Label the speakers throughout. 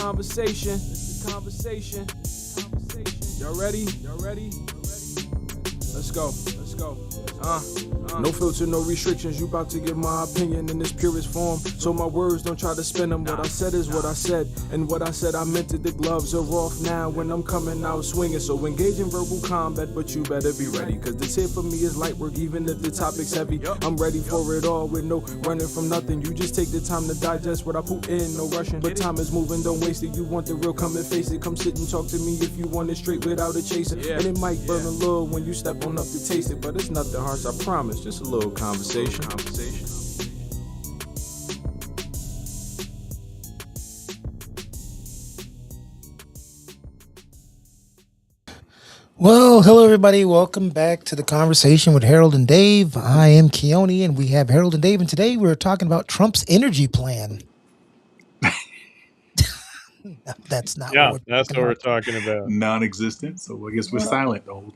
Speaker 1: conversation. It's the conversation. Y'all ready? Y'all ready? Let's go. Let's go. No filter, no restrictions. You about to get my opinion in its purest form. So my words, don't try to spin them. What I said is what I said. And what I said, I meant it. The gloves are off now when I'm coming out swinging. So engage in verbal combat, but you better be ready. Cause this here for me is light work, even if the topic's heavy. I'm ready for it all with no running from nothing. You just take the time to digest what I put in, no rushing. But time is moving, don't waste it. You want the real, come and face it. Come sit and talk to me if you want it straight without a chaser. And it might burn a little when you step on up to taste it. But it's nothing harsh, I promise. Just a little conversation.
Speaker 2: Well, hello everybody. Welcome back to the conversation with Harold and Dave. I am Keone, and we have Harold and Dave, and today we're talking about Trump's energy plan. No, that's not
Speaker 3: Yeah,
Speaker 2: what
Speaker 3: that's what we're talking about.
Speaker 4: Non-existent. So I guess we're silent the whole.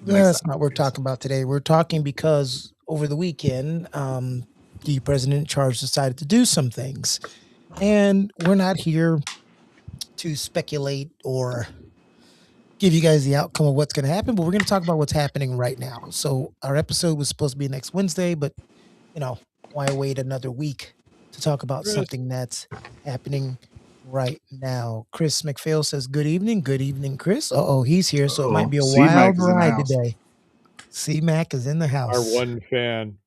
Speaker 2: That's not what we're talking about today. We're talking because over the weekend, the president in charge decided to do some things, and we're not here to speculate or give you guys the outcome of what's going to happen, but we're going to talk about what's happening right now. So our episode was supposed to be next Wednesday, but why wait another week to talk about something that's happening right now? Chris McPhail says, good evening. Good evening, Chris. He's here. So it might be a wild ride today. C-Mac is in the house.
Speaker 3: Our one fan.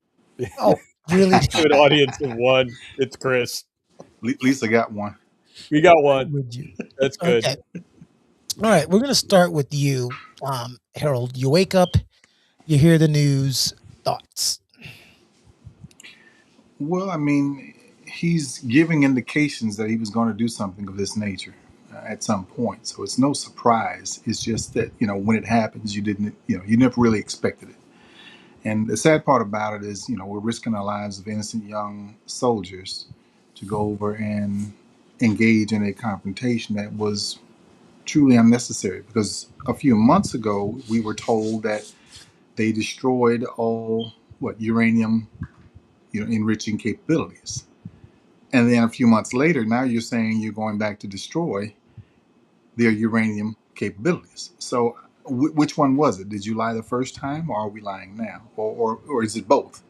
Speaker 2: Oh, really?
Speaker 3: Good audience of one. It's Chris.
Speaker 4: Lisa got one.
Speaker 3: We got one.
Speaker 2: Would you?
Speaker 3: That's good.
Speaker 2: Okay. All right. We're going to start with you, Harold. You wake up, you hear the news, thoughts?
Speaker 4: Well, I mean, he's giving indications that he was going to do something of this nature at some point. So it's no surprise. It's just that, when it happens, you never really expected it. And the sad part about it is, we're risking the lives of innocent young soldiers to go over and engage in a confrontation that was truly unnecessary. Because a few months ago, we were told that they destroyed all uranium enriching capabilities. And then a few months later, now you're saying you're going back to destroy their uranium capabilities. So which one was it? Did you lie the first time, or are we lying now? Or is it both?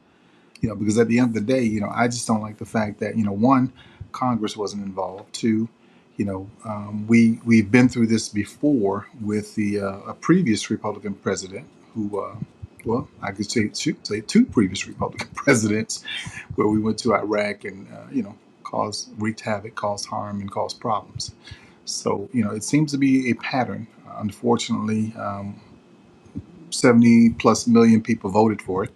Speaker 4: Because at the end of the day, I just don't like the fact that, one, Congress wasn't involved. Two, we've been through this before with a previous Republican president who, I could say two previous Republican presidents, where we went to Iraq and wreaked havoc, caused harm, and caused problems. So it seems to be a pattern. Unfortunately, 70 plus million people voted for it,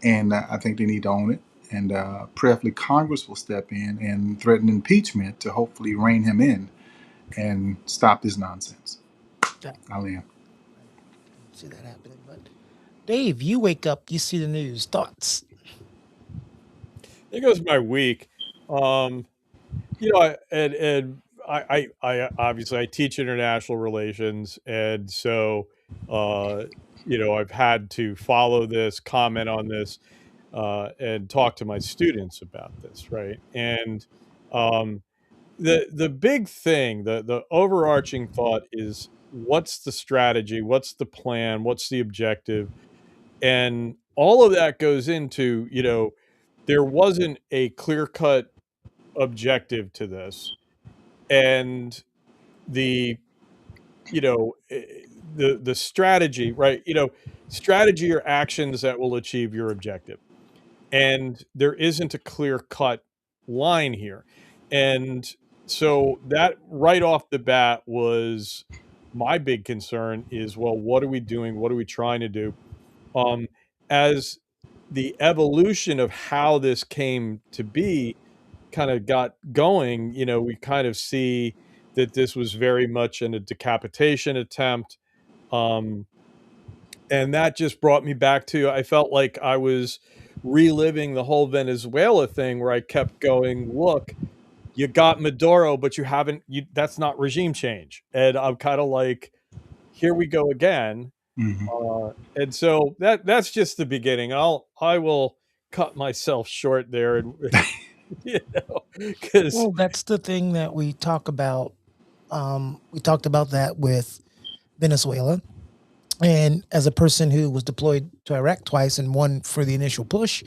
Speaker 4: and I think they need to own it. And prayerfully, Congress will step in and threaten impeachment to hopefully rein him in and stop this nonsense. I'll end.
Speaker 2: See that happening, but Dave, you wake up, you see the news, thoughts?
Speaker 3: There goes my week. I obviously I teach international relations, and so I've had to follow this, comment on this, and talk to my students about this, right? And the big thing, the overarching thought is, what's the strategy? What's the plan? What's the objective? And all of that goes into, there wasn't a clear-cut objective to this. And the strategy, right? Strategy or actions that will achieve your objective. And there isn't a clear-cut line here. And so that right off the bat was my big concern is, well, what are we doing? What are we trying to do? As the evolution of how this came to be kind of got going, we kind of see that this was very much in a decapitation attempt. And that just brought me back to, I felt like I was reliving the whole Venezuela thing, where I kept going, look, you got Maduro, but that's not regime change. And I'm kind of like, here we go again.
Speaker 4: Mm-hmm.
Speaker 3: And so that's just the beginning. I will cut myself short there. And Because
Speaker 2: Well, that's the thing that we talk about. We talked about that with Venezuela. And as a person who was deployed to Iraq twice and one for the initial push,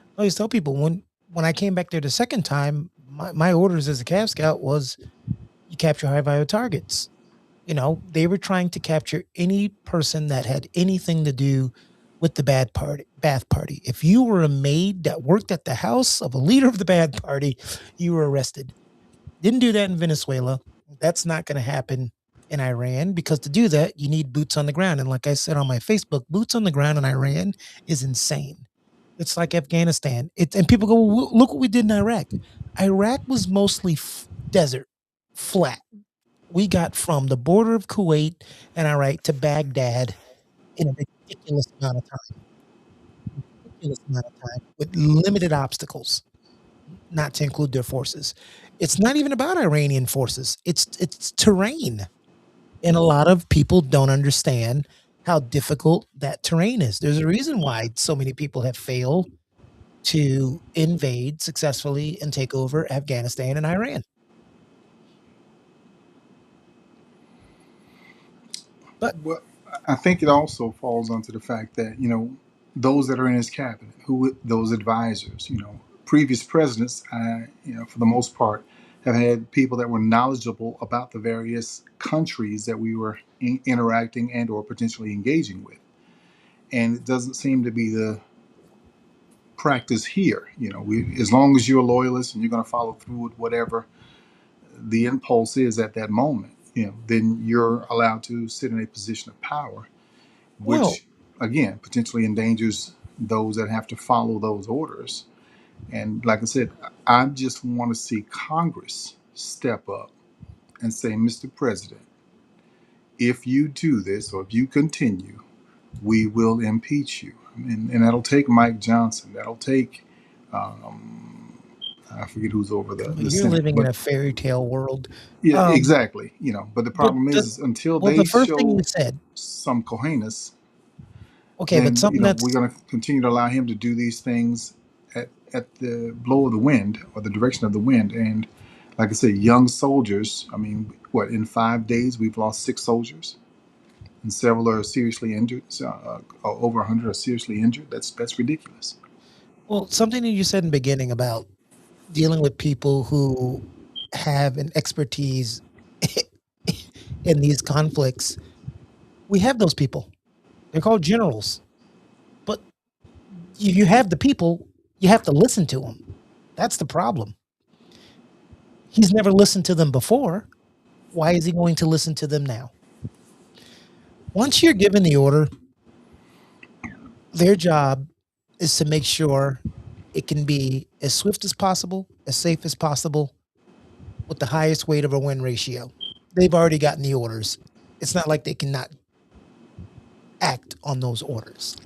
Speaker 2: I always tell people when I came back there the second time, my orders as a Cav Scout was you capture high value targets. You know, they were trying to capture any person that had anything to do with the bath party. If you were a maid that worked at the house of a leader of the bath party, you were arrested. Didn't do that in Venezuela. That's not going to happen in Iran because to do that, you need boots on the ground. And like I said on my Facebook, boots on the ground in Iran is insane. It's like Afghanistan. And people go, well, look what we did in Iraq. Iraq was mostly desert, flat. We got from the border of Kuwait and Iraq to Baghdad in a ridiculous amount of time. Ridiculous amount of time with limited obstacles, not to include their forces. It's not even about Iranian forces. It's terrain. And a lot of people don't understand how difficult that terrain is. There's a reason why so many people have failed to invade successfully and take over Afghanistan and Iran. But
Speaker 4: Well, I think it also falls onto the fact that, those that are in his cabinet, those advisors, previous presidents, for the most part, have had people that were knowledgeable about the various countries that we were interacting and or potentially engaging with. And it doesn't seem to be the practice here. As long as you're a loyalist and you're going to follow through with whatever the impulse is at that moment, then you're allowed to sit in a position of power,
Speaker 2: well,
Speaker 4: which again potentially endangers those that have to follow those orders. And like I said, I just want to see Congress step up and say, Mr. President, if you do this or if you continue, we will impeach you. And that'll take Mike Johnson. That'll take, I forget who's over the
Speaker 2: you're
Speaker 4: Senate,
Speaker 2: living in
Speaker 4: but
Speaker 2: a fairy tale world.
Speaker 4: yeah,
Speaker 2: Um,
Speaker 4: exactly. But the
Speaker 2: but
Speaker 4: problem is until
Speaker 2: well,
Speaker 4: they
Speaker 2: the first thing you
Speaker 4: show
Speaker 2: said,
Speaker 4: some cojones,
Speaker 2: okay, but
Speaker 4: then
Speaker 2: something
Speaker 4: we're
Speaker 2: that's
Speaker 4: going to continue to allow him to do these things at the blow of the wind or the direction of the wind. And like I said, young soldiers. I mean, what, in 5 days we've lost 6 soldiers, and several are seriously injured. Over 100 are seriously injured. That's ridiculous.
Speaker 2: well, something that you said in the beginning about dealing with people who have an expertise in these conflicts. We have those people. They're called generals. But you have the people, you have to listen to them. That's the problem. He's never listened to them before. Why is he going to listen to them now? Once you're given the order, their job is to make sure it can be as swift as possible, as safe as possible, with the highest weight of a win ratio. They've already gotten the orders. It's not like they cannot act on those orders.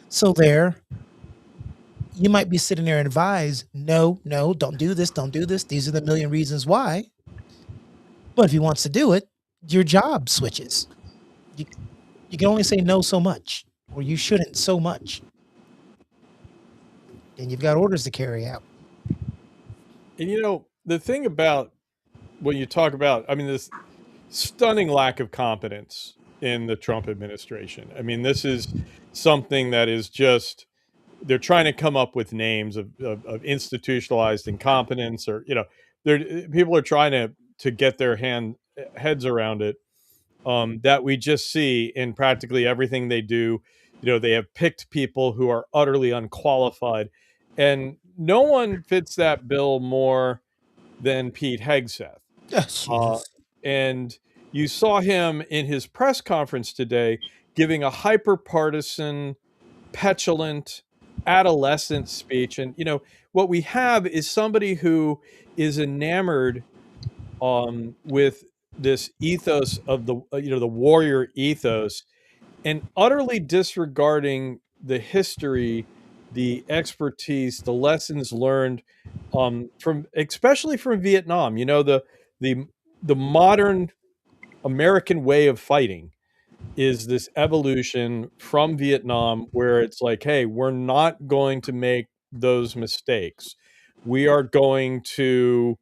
Speaker 2: So there, you might be sitting there and advise, no, don't do this, don't do this. These are the million reasons why. But if he wants to do it, your job switches. You can only say no so much, or you shouldn't so much. And you've got orders to carry out.
Speaker 3: and the thing about when you talk about, I mean, this stunning lack of competence in the Trump administration. I mean, this is something that is just they're trying to come up with names of institutionalized incompetence, or people are trying to get their heads around it. That we just see in practically everything they do. They have picked people who are utterly unqualified, and no one fits that bill more than Pete Hegseth.
Speaker 2: Yes,
Speaker 3: Uh,
Speaker 2: Jesus.
Speaker 3: and you saw him in his press conference today giving a hyper partisan, petulant, adolescent speech. And, what we have is somebody who is enamored with this ethos of the warrior ethos, and utterly disregarding the history, the expertise, the lessons learned from especially from Vietnam. The the modern American way of fighting is this evolution from Vietnam, where it's like, hey, we're not going to make those mistakes. we are going to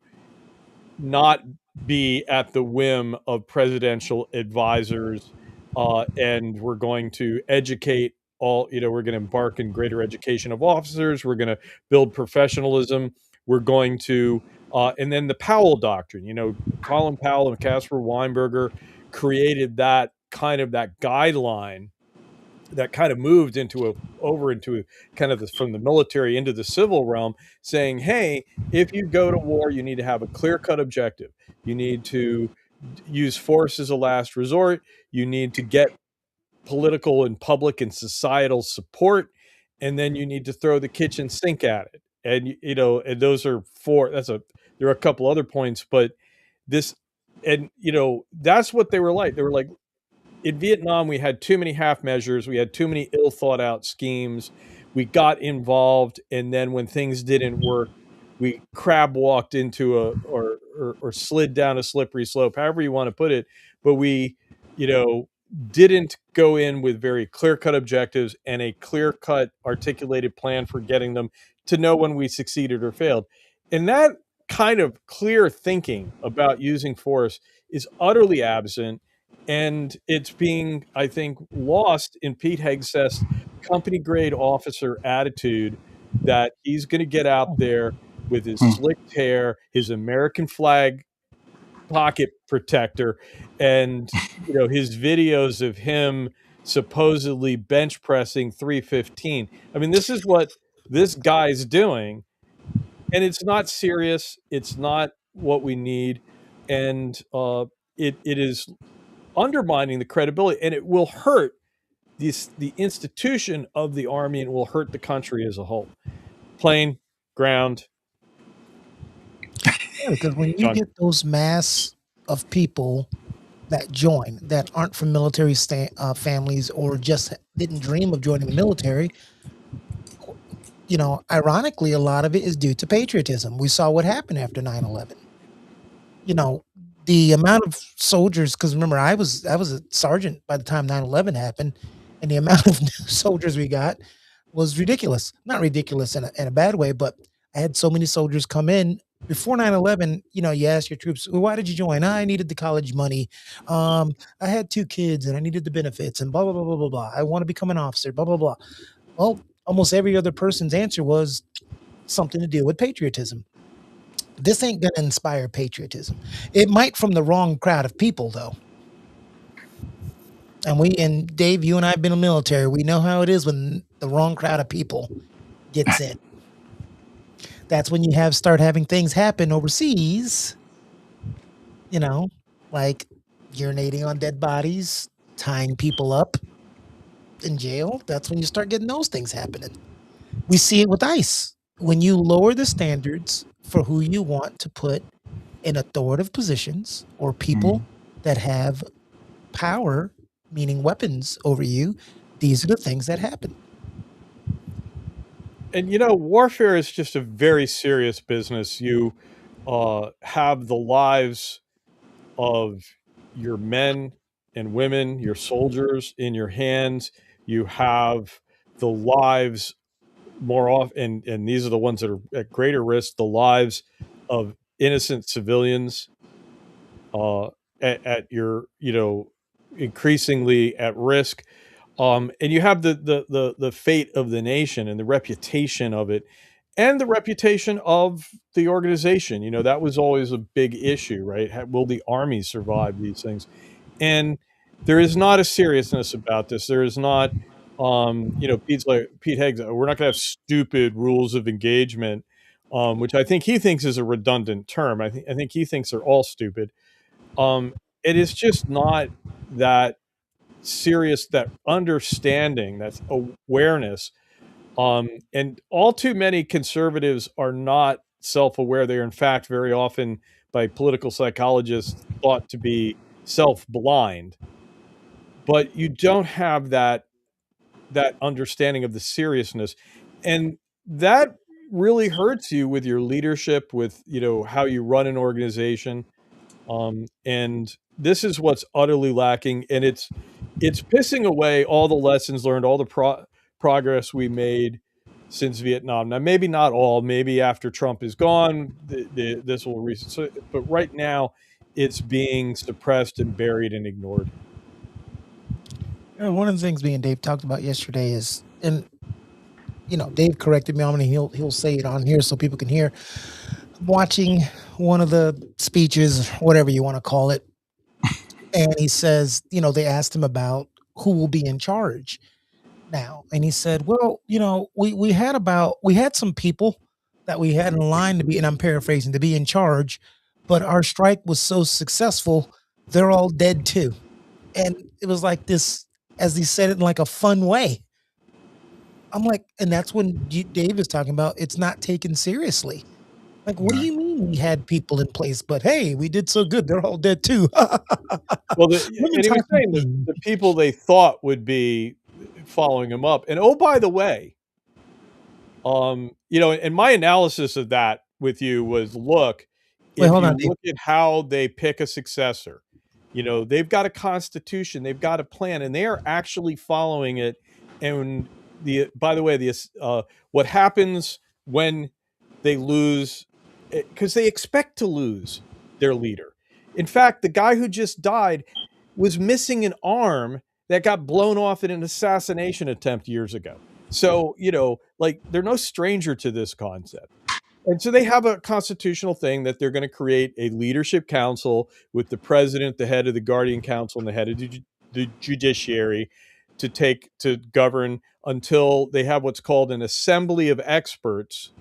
Speaker 3: not be at the whim of presidential advisors, and we're going to educate all, we're going to embark in greater education of officers. We're going to build professionalism. We're going to, and then the Powell Doctrine, Colin Powell and Caspar Weinberger created that guideline that kind of moved over into kind of from the military into the civil realm, saying, hey, if you go to war, you need to have a clear-cut objective. You need to use force as a last resort. You need to get political and public and societal support, and then you need to throw the kitchen sink at it. And and those are there are a couple other points, but this, and that's what they were like. They were like, in Vietnam, we had too many half measures. We had too many ill thought out schemes. We got involved, and then when things didn't work, we crab walked into or slid down a slippery slope, however you want to put it. But we, you know, didn't go in with very clear cut objectives and a clear cut articulated plan for getting them to know when we succeeded or failed. And that kind of clear thinking about using force is utterly absent, and it's being, I think, lost in Pete Hegseth's company grade officer attitude, that he's going to get out there with his
Speaker 4: Hmm.
Speaker 3: slicked hair, his American flag pocket protector, and his videos of him supposedly bench pressing 315. I mean, this is what this guy's doing, and it's not serious. It's not what we need, and it is undermining the credibility, and it will hurt the institution of the Army, and it will hurt the country as a whole. Plain, ground,
Speaker 2: Yeah, because when you
Speaker 3: done.
Speaker 2: get those mass of people that join that aren't from military families or just didn't dream of joining the military, ironically, a lot of it is due to patriotism. We saw what happened after 9/11. The amount of soldiers, because remember, I was a sergeant by the time 9/11 happened, and the amount of new soldiers we got was ridiculous. Not ridiculous in a bad way, but I had so many soldiers come in before 9/11. You ask your troops, well, why did you join? I needed the college money. I had 2 kids and I needed the benefits and blah, blah, blah, blah, blah, blah. I want to become an officer, blah, blah, blah. Well, almost every other person's answer was something to do with patriotism. This ain't going to inspire patriotism. It might from the wrong crowd of people, though. And Dave, you and I have been in the military. We know how it is when the wrong crowd of people gets in. That's when you start having things happen overseas, like urinating on dead bodies, tying people up in jail. That's when you start getting those things happening. We see it with ICE. When you lower the standards for who you want to put in authoritative positions or people that have power, meaning weapons over you, these are the things that happen.
Speaker 3: And warfare is just a very serious business. You have the lives of your men and women, your soldiers, in your hands. You have the lives more often, and these are the ones that are at greater risk, the lives of innocent civilians at your, increasingly at risk. And you have the fate of the nation and the reputation of it, and the reputation of the organization. That was always a big issue, right? Will the Army survive these things? And there is not a seriousness about this. There is not, Pete Higgs, we're not going to have stupid rules of engagement, which I think he thinks is a redundant term. I think he thinks they're all stupid. It is just not that serious, that understanding, that awareness. And all too many conservatives are not self-aware. They are, in fact, very often by political psychologists thought to be self-blind. But you don't have that understanding of the seriousness, and that really hurts you with your leadership, with how you run an organization. And this is what's utterly lacking, and it's pissing away all the lessons learned, all the progress we made since Vietnam. Now, maybe not all. Maybe after Trump is gone, this will so, but right now, it's being suppressed and buried and ignored.
Speaker 2: One of the things me and Dave talked about yesterday is, and Dave corrected me on it. He'll say it on here so people can hear. I'm watching one of the speeches, whatever you want to call it, and he says, they asked him about who will be in charge now, and he said, "Well, we had some people that we had in line to be, and I'm paraphrasing, to be in charge, but our strike was so successful, they're all dead too." And it was like this, as he said it in like a fun way. I'm like, and that's when Dave is talking about it's not taken seriously. Like, what do
Speaker 4: Right.
Speaker 2: you mean we had people in place, but hey, we did so good, they're all dead too.
Speaker 3: Well,
Speaker 2: Women
Speaker 3: and he was
Speaker 2: talking
Speaker 3: saying that
Speaker 2: thing.
Speaker 3: the people they thought would be following him up, and oh, by the way, and my analysis of that with you was, look,
Speaker 2: Wait,
Speaker 3: if
Speaker 2: hold
Speaker 3: you
Speaker 2: on, Dave.
Speaker 3: look at how they pick a successor, they've got a constitution, they've got a plan, and they are actually following it. And by the way, what happens when they lose, because they expect to lose their leader. In fact, the guy who just died was missing an arm that got blown off in an assassination attempt years ago. So, like, they're no stranger to this concept. And so they have a constitutional thing that they're going to create a leadership council with the president, the head of the guardian council, and the head of the judiciary to govern until they have what's called an assembly of experts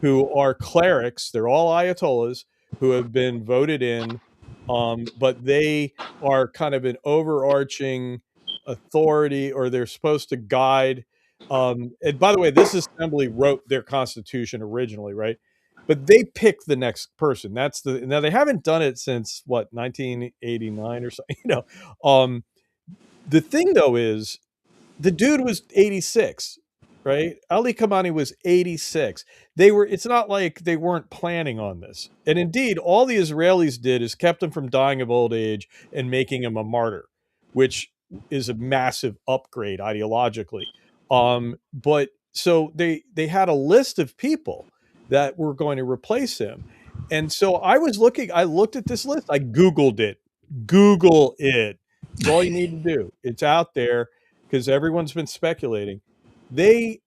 Speaker 3: who are clerics. They're all ayatollahs who have been voted in, but they are kind of an overarching authority, or they're supposed to guide. And by the way, this assembly wrote their constitution originally, right? But they pick the next person. Now they haven't done it since what, 1989 or something. The thing though is the dude was 86, right? Ali Khamenei was 86. It's not like they weren't planning on this. And indeed, all the Israelis did is kept him from dying of old age and making him a martyr, which is a massive upgrade ideologically. But so they had a list of people that were going to replace him. And so I looked at this list, I Googled it. Google it. It's all you need to do. It's out there because everyone's been speculating. They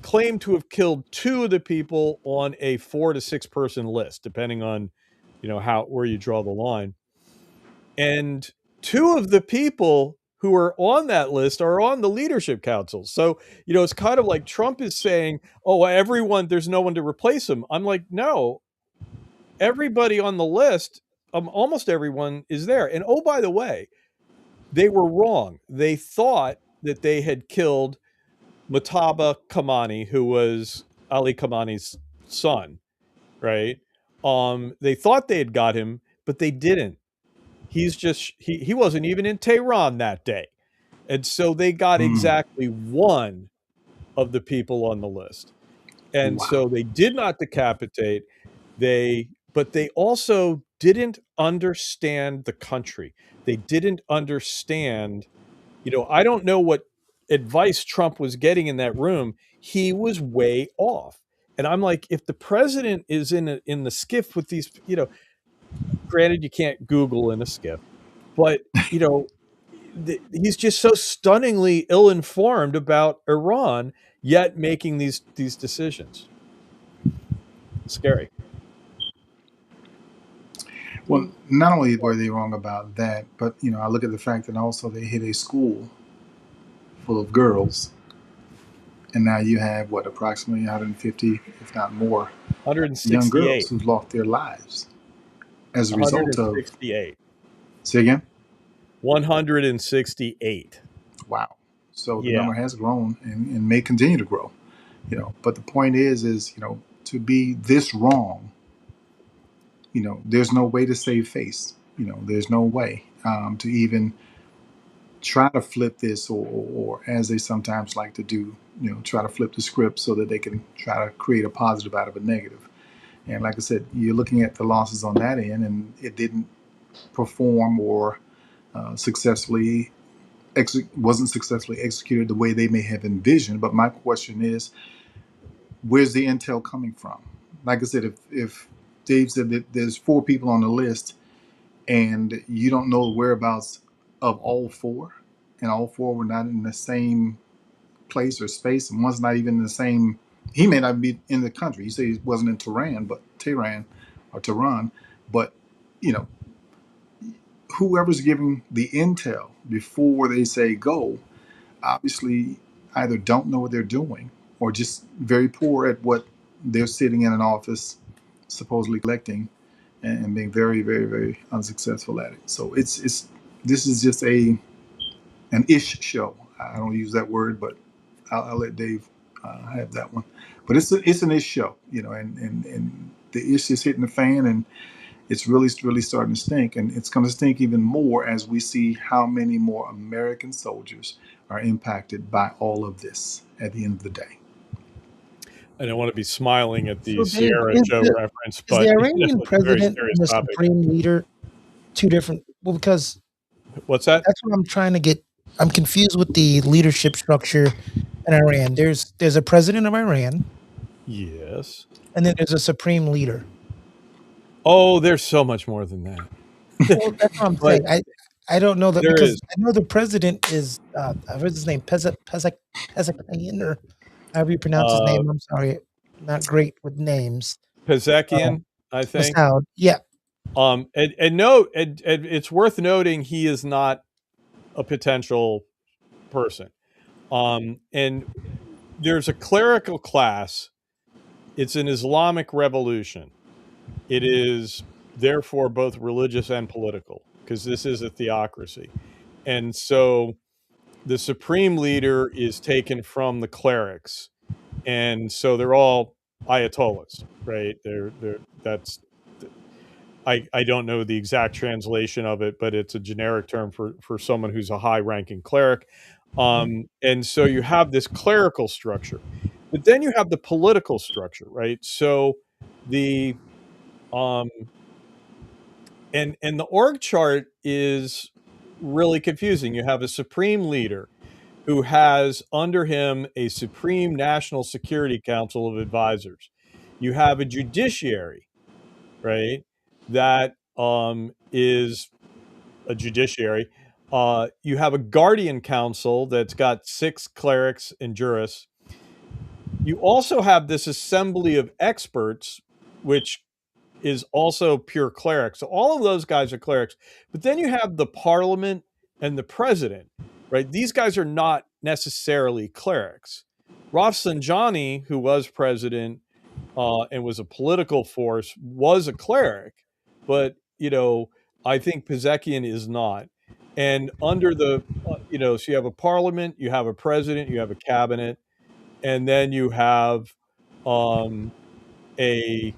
Speaker 3: claim to have killed 2 of the people on a 4 to 6 person list, depending on, where you draw the line. And 2 of the people who are on that list are on the leadership council. So, it's kind of like Trump is saying, "Oh, there's no one to replace him." I'm like, no, everybody on the list, almost everyone is there. And oh, by the way, they were wrong. They thought that they had killed Mutaba Kamani, who was Ali Khamenei's son, right? They thought they had got him, but they didn't. He wasn't even in Tehran that day. And so they got
Speaker 4: Mm.
Speaker 3: exactly 1 of the people on the list. And
Speaker 4: Wow.
Speaker 3: so they did not decapitate. But they also didn't understand the country. They didn't understand, I don't know what advice Trump was getting in that room. He was way off. And I'm like, if the president is in the skiff with these, granted you can't Google in a skiff, but he's just so stunningly ill-informed about Iran, yet making these decisions. Scary.
Speaker 4: Well, not only were they wrong about that, but I look at the fact that also they hit a school full of girls, and now you have what, approximately 150, if not more, young girls
Speaker 3: 168.
Speaker 4: who've lost their lives as a result of.
Speaker 3: 168.
Speaker 4: Say again.
Speaker 3: 168.
Speaker 4: Wow. So the
Speaker 3: Yeah.
Speaker 4: number has grown and may continue to grow. But the point is to be this wrong. There's no way to save face. There's no way to even try to flip this, or as they sometimes like to do, try to flip the script so that they can try to create a positive out of a negative. And like I said, you're looking at the losses on that end, and it didn't perform or successfully wasn't successfully executed the way they may have envisioned. But my question is, where's the intel coming from? Like I said, if Dave said that there's 4 people on the list and you don't know the whereabouts of all 4, and all 4 were not in the same place or space, and one's not even in the same, he may not be in the country. You say he wasn't in Tehran, but you know, whoever's giving the intel before they say go, obviously either don't know what they're doing or just very poor at what they're sitting in an office supposedly collecting, and being very, very, very unsuccessful at it. So it's this is just an ish show. I don't use that word, but I'll let Dave have that one. But it's an ish show, and the ish is hitting the fan, and it's really starting to stink, and it's going to stink even more as we see how many more American soldiers are impacted by all of this at the end of the day.
Speaker 3: I don't want to be smiling at the
Speaker 2: So, Dave,
Speaker 3: Sierra Joe reference,
Speaker 2: is the
Speaker 3: but
Speaker 2: Iranian
Speaker 3: it's a very
Speaker 2: president
Speaker 3: serious
Speaker 2: and the
Speaker 3: topic.
Speaker 2: supreme leader two different? Well, because
Speaker 3: What's that?
Speaker 2: that's what I'm trying to get. I'm confused with the leadership structure in Iran. There's a president of Iran,
Speaker 3: Yes.
Speaker 2: and then there's a supreme leader.
Speaker 3: Oh, there's so much more than that.
Speaker 2: Well, that's what I'm
Speaker 3: But
Speaker 2: saying. I don't know that
Speaker 3: there
Speaker 2: because
Speaker 3: is
Speaker 2: I know the president is I heard his name Pezeshkian, or however you pronounce his
Speaker 3: uh,
Speaker 2: name. I'm sorry, not great with names.
Speaker 3: Pezekian, I think.
Speaker 2: Masoud. Yeah.
Speaker 3: And note, and it's worth noting he is not a potential person. And there's a clerical class. It's an Islamic revolution. It is therefore both religious and political, because this is a theocracy. And so the supreme leader is taken from the clerics. And so they're all ayatollahs, right? That's I don't know the exact translation of it, but it's a generic term for someone who's a high ranking cleric. And so you have this clerical structure, but then you have the political structure, right? So the um and the org chart is really confusing. You have a supreme leader who has under him a supreme national security council of advisors. You have a judiciary, right? That is a judiciary. You have a guardian council that's got 6 clerics and jurists. You also have this assembly of experts, which is also pure clerics. So all of those guys are clerics. But then you have the parliament and the president, right? These guys are not necessarily clerics. Rafsanjani, who was president and was a political force, was a cleric, but I think Pezekian is not. And under the so you have a parliament, you have a president, you have a cabinet, and then you have a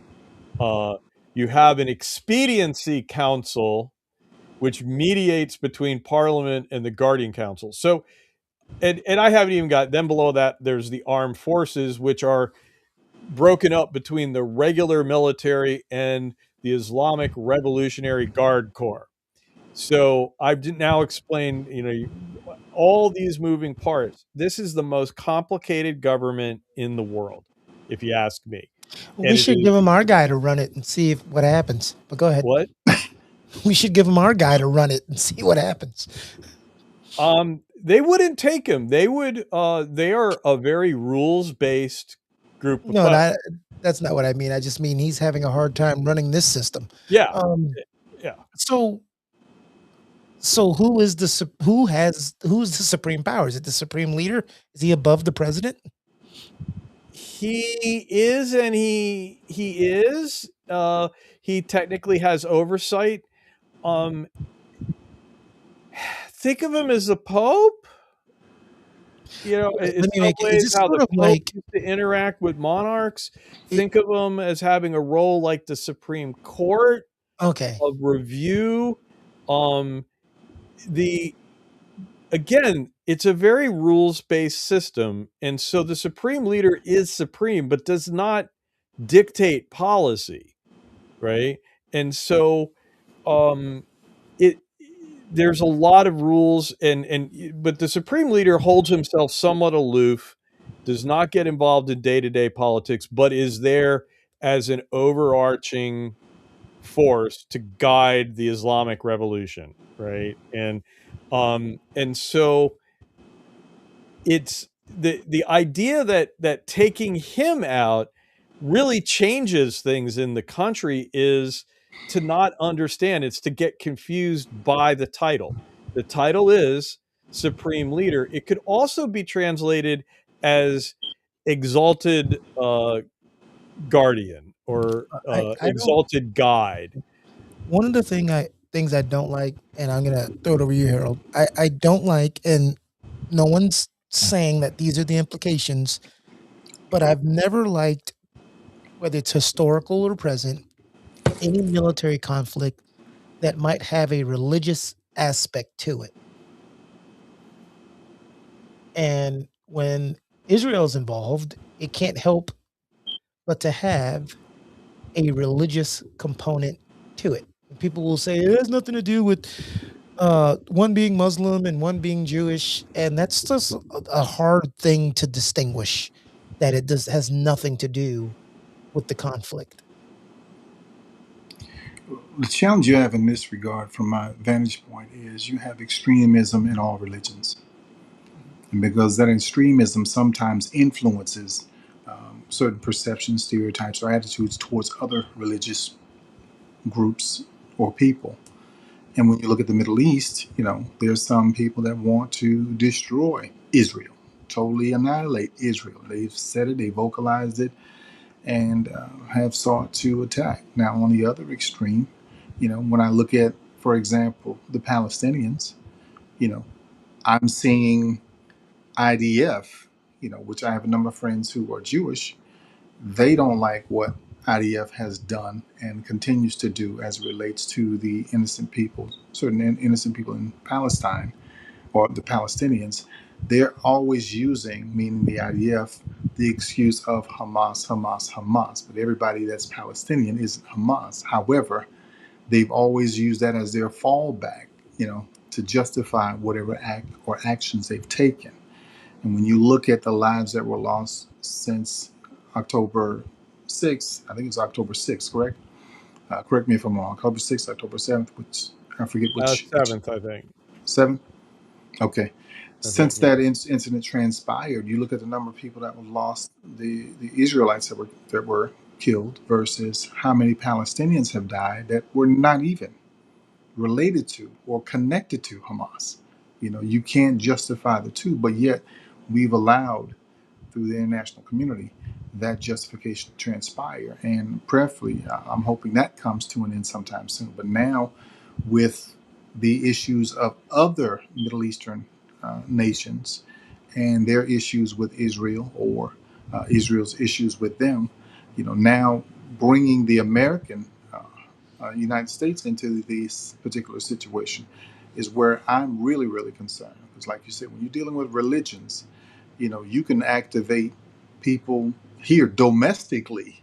Speaker 3: you have an expediency council which mediates between parliament and the guardian council. So and I haven't even got, then below that there's the armed forces, which are broken up between the regular military and the Islamic Revolutionary Guard Corps. So I've now explained, all these moving parts. This is the most complicated government in the world, if you ask me.
Speaker 2: We
Speaker 3: And it
Speaker 2: should
Speaker 3: is
Speaker 2: give him our guy to run it and see what happens. But go ahead.
Speaker 3: what?
Speaker 2: We should give him our guy to run it and see what happens.
Speaker 3: They wouldn't take him. They would. They are a very rules-based group of folks.
Speaker 2: That's not what I mean. I just mean he's having a hard time running this system.
Speaker 3: Yeah, yeah.
Speaker 2: So who's the supreme power? Is it the supreme leader? Is he above the president?
Speaker 3: He is, and he is. He technically has oversight. Think of him as the Pope. In some ways, how the Pope used to interact with monarchs. Think of him as having a role like the Supreme Court.
Speaker 2: Okay.
Speaker 3: Of review. Again, it's a very rules-based system, and so the supreme leader is supreme, but does not dictate policy, right? And so, there's a lot of rules, but the supreme leader holds himself somewhat aloof, does not get involved in day-to-day politics, but is there as an overarching force to guide the Islamic revolution, right? And so it's the idea that taking him out really changes things in the country is to not understand. It's to get confused by the title. The title is supreme leader. It could also be translated as exalted guardian or
Speaker 2: I don't.
Speaker 3: exalted guide.
Speaker 2: One of the things I don't like, and I'm gonna throw it over you, Harold. I don't like, and no one's saying that these are the implications, but I've never liked, whether it's historical or present, any military conflict that might have a religious aspect to it. And when Israel's involved, it can't help but to have a religious component to it. People will say it has nothing to do with one being Muslim and one being Jewish, and that's just a hard thing to distinguish. That it does has nothing to do with the conflict.
Speaker 4: The challenge you have in this regard, from my vantage point, is you have extremism in all religions. And because that extremism sometimes influences certain perceptions, stereotypes, or attitudes towards other religious groups or people. And when you look at the Middle East, there's some people that want to destroy Israel, totally annihilate Israel. They've said it, they vocalized it, and have sought to attack. Now, on the other extreme, when I look at, for example, the Palestinians, I'm seeing IDF, which I have a number of friends who are Jewish. They don't like what IDF has done and continues to do as it relates to the innocent people, certain innocent people in Palestine or the Palestinians. They're always using, meaning the IDF, the excuse of Hamas, Hamas, Hamas. But everybody that's Palestinian isn't Hamas. However, they've always used that as their fallback, to justify whatever act or actions they've taken. And when you look at the lives that were lost since October 6th, I think it's October 6th, correct? Correct me if I'm wrong. October 6th, October 7th, which I forget which.
Speaker 3: 7th, I think.
Speaker 4: 7th? Okay.
Speaker 3: I
Speaker 4: Since
Speaker 3: think, yeah.
Speaker 4: that incident transpired, you look at the number of people that were lost, the Israelites that were killed, versus how many Palestinians have died that were not even related to or connected to Hamas. You can't justify the two, but yet we've allowed, through the international community, that justification to transpire. And prayerfully, I'm hoping that comes to an end sometime soon. But now, with the issues of other Middle Eastern nations and their issues with Israel, or Israel's issues with them, now bringing the American United States into this particular situation is where I'm really, really concerned. Because, like you said, when you're dealing with religions, you can activate people here domestically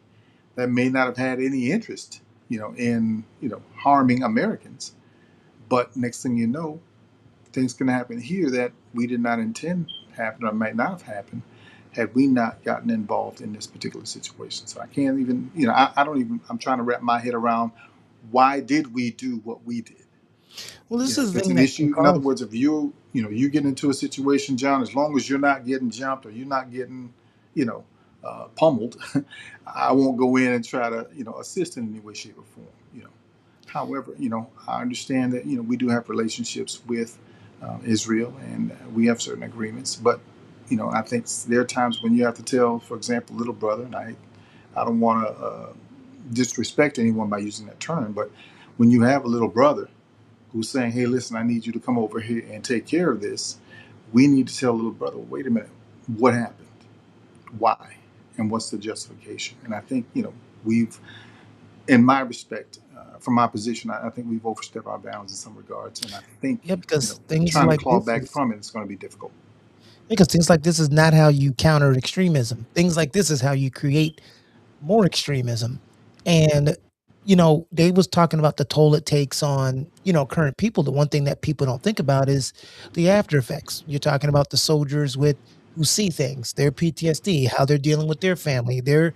Speaker 4: that may not have had any interest, in harming Americans. But next thing you know, things can happen here that we did not intend to happen, or might not have happened had we not gotten involved in this particular situation. So I can't even, I don't even, I'm trying to wrap my head around, why did we do what we did?
Speaker 2: Well, this is the
Speaker 4: It's
Speaker 2: thing
Speaker 4: an
Speaker 2: that can
Speaker 4: issue. In other
Speaker 2: cause.
Speaker 4: words, if you get into a situation, John, as long as you're not getting jumped or you're not getting, pummeled, I won't go in and try to, assist in any way, shape, or form. However, I understand that we do have relationships with Israel, and we have certain agreements. But I think there are times when you have to tell, for example, little brother, and I don't want to disrespect anyone by using that term, but when you have a little brother who's saying, hey, listen, I need you to come over here and take care of this, we need to tell little brother, wait a minute, what happened? Why? And what's the justification? And I think, we've, in my respect, from my position, I think we've overstepped our bounds in some regards. And I think,
Speaker 2: Yeah, because things
Speaker 4: trying to
Speaker 2: like
Speaker 4: claw
Speaker 2: this
Speaker 4: back
Speaker 2: is
Speaker 4: from it is going to be difficult.
Speaker 2: because things like this is not how you counter extremism. Things like this is how you create more extremism. And Dave was talking about the toll it takes on, current people. The one thing that people don't think about is the after effects. You're talking about the soldiers with who see things, their PTSD, how they're dealing with their family, their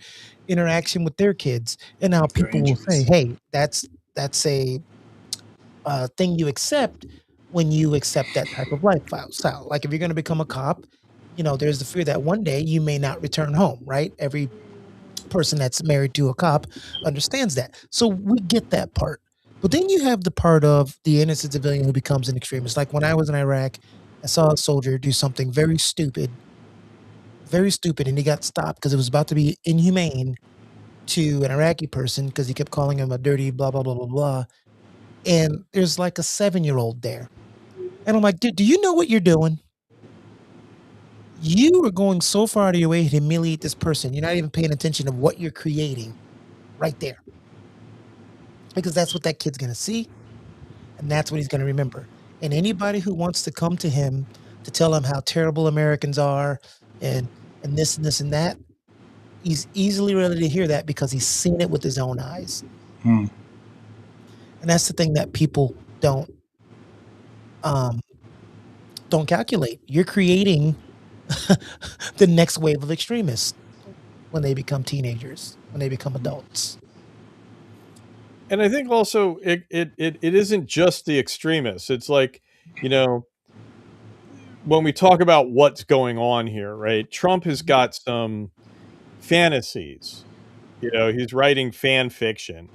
Speaker 2: interaction with their kids, and now
Speaker 4: Their
Speaker 2: people will say,
Speaker 4: injuries.
Speaker 2: "Hey, that's a thing you accept when you accept that type of lifestyle." Like if you're going to become a cop, there's the fear that one day you may not return home, right? Every person that's married to a cop understands that. So we get that part. But then you have the part of the innocent civilian who becomes an extremist. Like when I was in Iraq, I saw a soldier do something very stupid, and he got stopped because it was about to be inhumane to an Iraqi person because he kept calling him a dirty blah, blah, blah, blah, blah. And there's like a 7-year-old there. And I'm like, dude, do you know what you're doing? You are going so far out of your way to humiliate this person. You're not even paying attention to what you're creating right there. Because that's what that kid's going to see. And that's what he's going to remember. And anybody who wants to come to him to tell him how terrible Americans are and this and this and that, he's easily ready to hear that because he's seen it with his own eyes.
Speaker 4: Hmm.
Speaker 2: And that's the thing that people don't calculate. You're creating the next wave of extremists when they become teenagers, when they become adults.
Speaker 3: And I think also it isn't just the extremists. It's like, you know, when we talk about what's going on here, right? Trump has got some fantasies. You know, he's writing fan fiction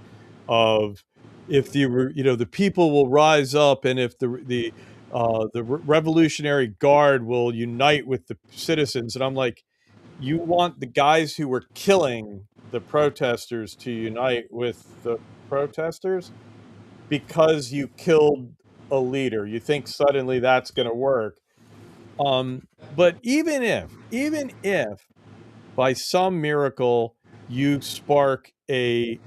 Speaker 3: of if the people will rise up, and if the Revolutionary Guard will unite with the citizens. And I'm like, you want the guys who were killing the protesters to unite with the protesters because you killed a leader. You think suddenly that's going to work. But even if by some miracle you spark an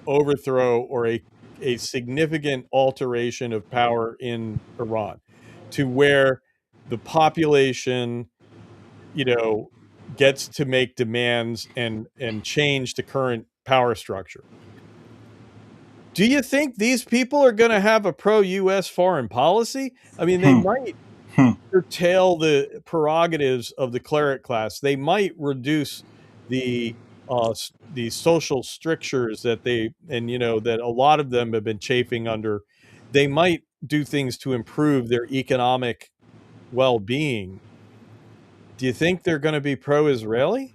Speaker 3: overthrow or a significant alteration of power in Iran to where the population, you know, gets to make demands and change the current power structure. Do you think these people are going to have a pro-US foreign policy? I mean, they
Speaker 4: Hmm.
Speaker 3: might
Speaker 4: Hmm.
Speaker 3: curtail the prerogatives of the cleric class. They might reduce the the social strictures that that a lot of them have been chafing under. They might do things to improve their economic well-being. Do you think they're going to be pro-Israeli?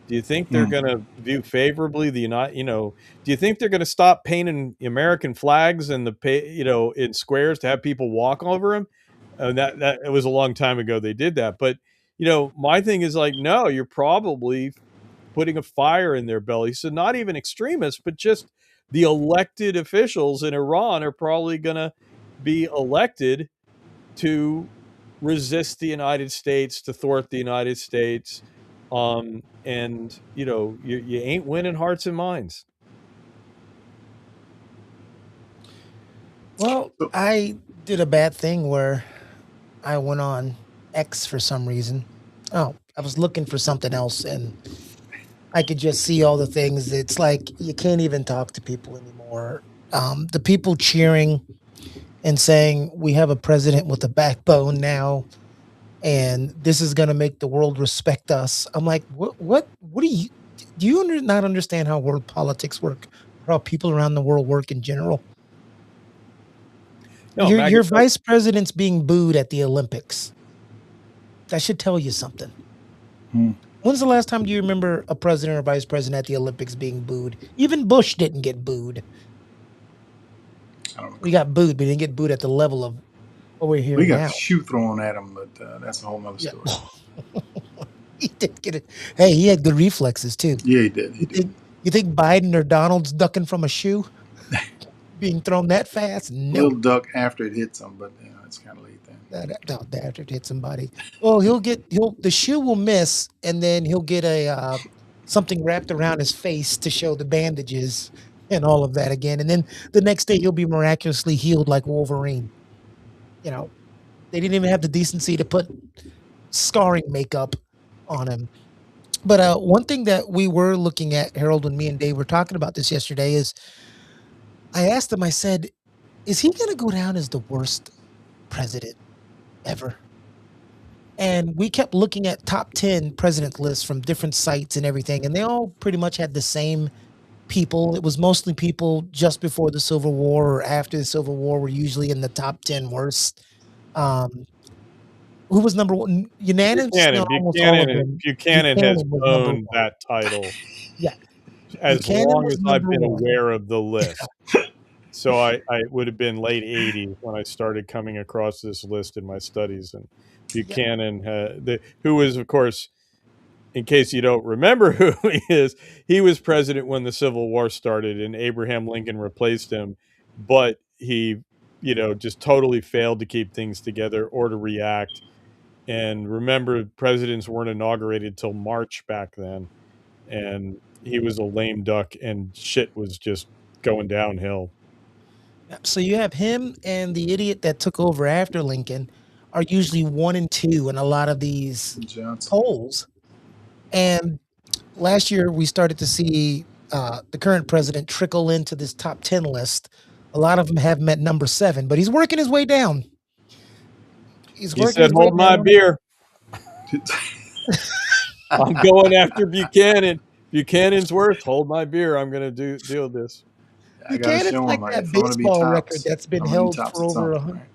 Speaker 3: Do you think they're
Speaker 4: Hmm.
Speaker 3: going to view favorably the United? Do you think they're going to stop painting American flags in in squares to have people walk over them? And that it was a long time ago they did that, but my thing is like, no, you're probably putting a fire in their belly. So not even extremists, but just the elected officials in Iran are probably going to be elected to resist the United States, to thwart the United States. And you ain't winning hearts and minds.
Speaker 2: Well,
Speaker 4: So,
Speaker 2: I did a bad thing where I went on X for some reason. Oh, I was looking for something else and I could just see all the things. It's like you can't even talk to people anymore. The people cheering and saying, we have a president with a backbone now, and this is going to make the world respect us. I'm like, what do you not understand how world politics work, or how people around the world work in general?
Speaker 3: No,
Speaker 2: Your
Speaker 3: Maggot.
Speaker 2: vice president's being booed at the Olympics. That should tell you something.
Speaker 4: hmm.
Speaker 2: When's the last time do you remember a president or vice president at the Olympics being booed? Even Bush didn't get booed.
Speaker 4: I don't know.
Speaker 2: We got booed, but he didn't get booed at the level of what we're
Speaker 4: We
Speaker 2: hearing
Speaker 4: got the
Speaker 2: now.
Speaker 4: shoe thrown at him, but that's a whole nother
Speaker 2: Yeah.
Speaker 4: story.
Speaker 2: He did get it. Hey, he had good reflexes too.
Speaker 4: Yeah, he did. He
Speaker 2: You
Speaker 4: did.
Speaker 2: think you think Biden or Donald's ducking from a shoe being thrown that fast?
Speaker 4: Little
Speaker 2: No.
Speaker 4: duck after it hits him, but it's kind of late then.
Speaker 2: After it hit somebody. Well, the shoe will miss, and then he'll get a something wrapped around his face to show the bandages and all of that again. And then the next day he'll be miraculously healed like Wolverine. You know, they didn't even have the decency to put scarring makeup on him. But one thing that we were looking at, Harold, when me and Dave were talking about this yesterday, is I asked him, I said, is he going to go down as the worst president ever? And we kept looking at top 10 president lists from different sites and everything, and they all pretty much had the same people. It was mostly people just before the Civil War or after the Civil War were usually in the top 10 worst. Who was number one? Unanimous? No, almost all of them.
Speaker 3: Buchanan has
Speaker 2: Buchanan was number
Speaker 3: owned
Speaker 2: one.
Speaker 3: that title
Speaker 2: Yeah.
Speaker 3: as
Speaker 2: Buchanan
Speaker 3: long
Speaker 2: was
Speaker 3: as I've
Speaker 2: number
Speaker 3: been
Speaker 2: one.
Speaker 3: aware of the list. So I would have been late 80s when I started coming across this list in my studies. And
Speaker 2: Yeah.
Speaker 3: Buchanan, who was, of course, in case you don't remember who he is, he was president when the Civil War started and Abraham Lincoln replaced him. But he, just totally failed to keep things together or to react. And remember, presidents weren't inaugurated till March back then. And he was a lame duck and shit was just going downhill.
Speaker 2: So you have him and the idiot that took over after Lincoln are usually 1 and 2 in a lot of these
Speaker 4: Johnson.
Speaker 2: polls. And last year we started to see the current president trickle into this top 10 list. A lot of them have met number 7, but he's working his way down. He's
Speaker 3: He
Speaker 2: working
Speaker 3: said,
Speaker 2: his way
Speaker 3: "Hold my
Speaker 2: down.
Speaker 3: beer. I'm going after Buchanan. Buchanan's worth. Hold my beer. I'm going to deal with this."
Speaker 4: I gotta
Speaker 2: Buchanan's
Speaker 4: show
Speaker 2: like
Speaker 4: him. Right?
Speaker 2: that
Speaker 4: If I'm gonna be
Speaker 2: baseball record
Speaker 4: tops,
Speaker 2: that's been
Speaker 4: I'm gonna be
Speaker 2: held
Speaker 4: tops
Speaker 2: for
Speaker 4: at
Speaker 2: over
Speaker 4: something. Right?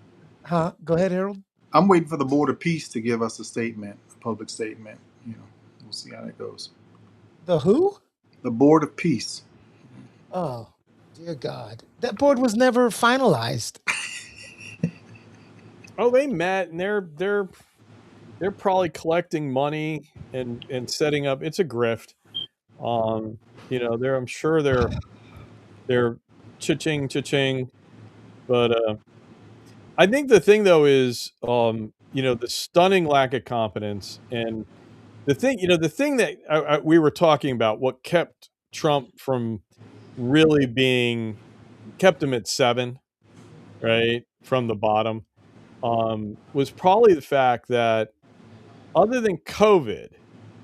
Speaker 2: Huh? Go ahead, Harold.
Speaker 4: I'm waiting for the Board of Peace to give us a statement, a public statement. We'll see how that goes.
Speaker 2: The who?
Speaker 4: The Board of Peace.
Speaker 2: Oh, dear God. That board was never finalized.
Speaker 3: Oh, they met and they're probably collecting money and setting up. It's a grift. I'm sure they're cha-ching, but I think the thing though is the stunning lack of competence. And the thing that we were talking about, what kept Trump from really kept him at 7, right, from the bottom, was probably the fact that other than COVID,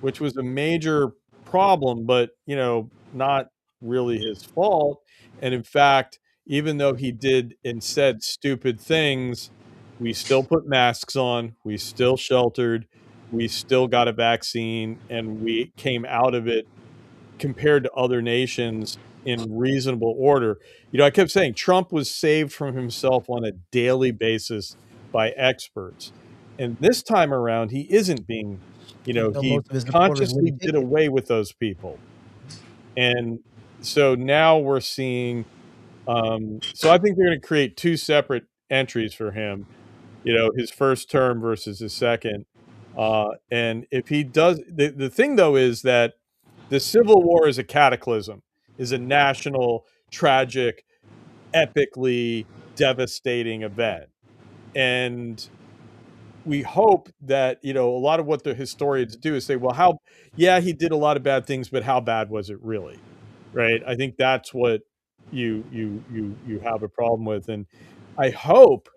Speaker 3: which was a major problem, but not really his fault. And in fact, even though he did and said stupid things, we still put masks on, we still sheltered, we still got a vaccine, and we came out of it compared to other nations in reasonable order. I kept saying Trump was saved from himself on a daily basis by experts. And this time around, he isn't being,
Speaker 2: Even though
Speaker 3: he
Speaker 2: most of his supporters
Speaker 3: consciously
Speaker 2: wouldn't
Speaker 3: did
Speaker 2: take it.
Speaker 3: away with those people. And so now we're seeing, so I think they're going to create 2 separate entries for him, his first term versus his second. And if he does, the thing though is that the Civil War is a cataclysm, is a national, tragic, epically devastating event. And we hope that, a lot of what the historians do is say, well, yeah, he did a lot of bad things, but how bad was it really? Right? I think that's what you have a problem with. And I hope,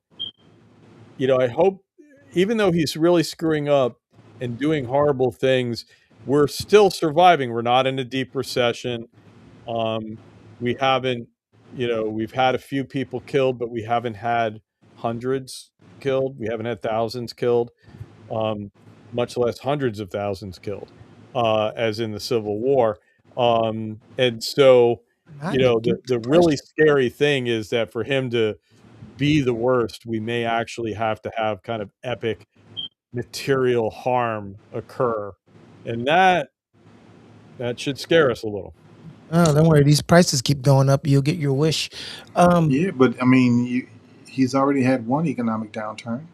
Speaker 3: even though he's really screwing up and doing horrible things, we're still surviving. We're not in a deep recession. We haven't, we've had a few people killed, but we haven't had hundreds killed. We haven't had thousands killed, much less hundreds of thousands killed, as in the Civil War. And so,
Speaker 2: Not a
Speaker 3: the
Speaker 2: deep
Speaker 3: really
Speaker 2: depression.
Speaker 3: scary thing is that for him to be the worst, we may actually have to have kind of epic material harm occur. And that should scare us a little.
Speaker 2: Oh, don't worry. These prices keep going up. You'll get your wish.
Speaker 4: Yeah, but I mean, he's already had one economic downturn,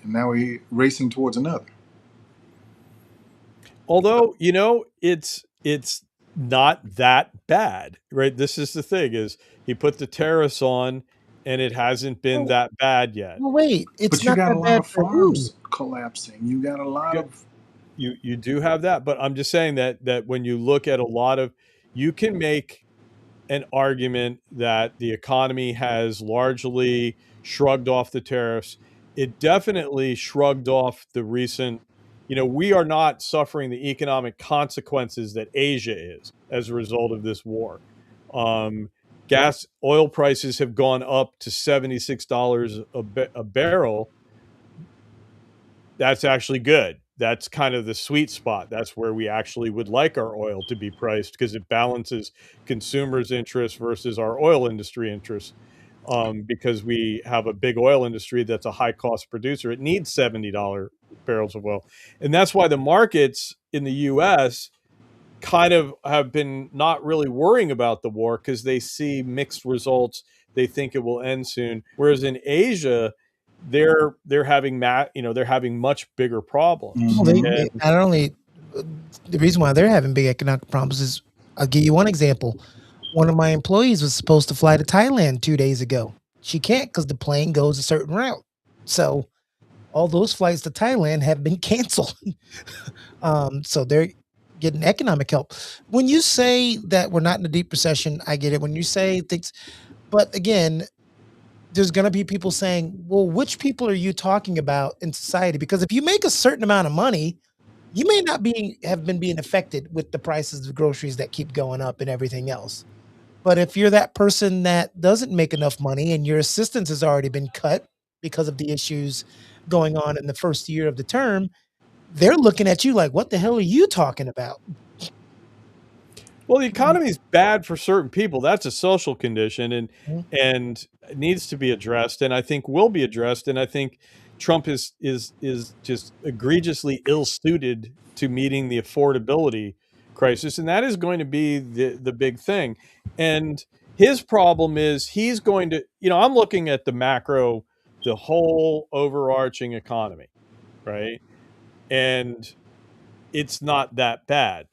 Speaker 4: and now we're racing towards another.
Speaker 3: Although, it's not that bad, right? This is the thing, is he put the tariffs on and it hasn't been
Speaker 2: Oh,
Speaker 3: that bad yet.
Speaker 2: well, wait. It's
Speaker 4: But you
Speaker 2: not
Speaker 4: got a
Speaker 2: that
Speaker 4: lot
Speaker 2: bad
Speaker 4: of
Speaker 2: for who?
Speaker 4: farms collapsing. You got a lot of
Speaker 3: You do have that, but I'm just saying that when you look at a lot of, you can make an argument that the economy has largely shrugged off the tariffs. It definitely shrugged off the recent, we are not suffering the economic consequences that Asia is as a result of this war. Oil prices have gone up to $76 a barrel. that's actually good. That's kind of the sweet spot. That's where we actually would like our oil to be priced because it balances consumers' interests versus our oil industry interests. Because we have a big oil industry that's a high cost producer, it needs $70 barrels of oil. And that's why the markets in the US kind of have been not really worrying about the war because they see mixed results. They think it will end soon. Whereas in Asia, they're having they're having much bigger problems.
Speaker 2: Well,
Speaker 4: Hmm.
Speaker 2: they
Speaker 3: And
Speaker 2: not only the reason why they're having big economic problems is I'll give you one example. One of my employees was supposed to fly to Thailand 2 days ago. She can't because the plane goes a certain route. So all those flights to Thailand have been canceled. So they're getting economic help. When you say that we're not in a deep recession, I get it. When you say things, but again, there's going to be people saying, well, which people are you talking about in society? Because if you make a certain amount of money, you may not be have been being affected with the prices of groceries that keep going up and everything else. But if you're that person that doesn't make enough money and your assistance has already been cut because of the issues going on in the first year of the term, they're looking at you like, what the hell are you talking about?
Speaker 3: well, the economy is bad for certain people. That's a social condition,
Speaker 2: Mhm.
Speaker 3: and it needs to be addressed. And I think will be addressed. And I think Trump is just egregiously ill suited to meeting the affordability crisis, and that is going to be the big thing. And his problem is he's going to, I'm looking at the macro, the whole overarching economy, right? And it's not that bad.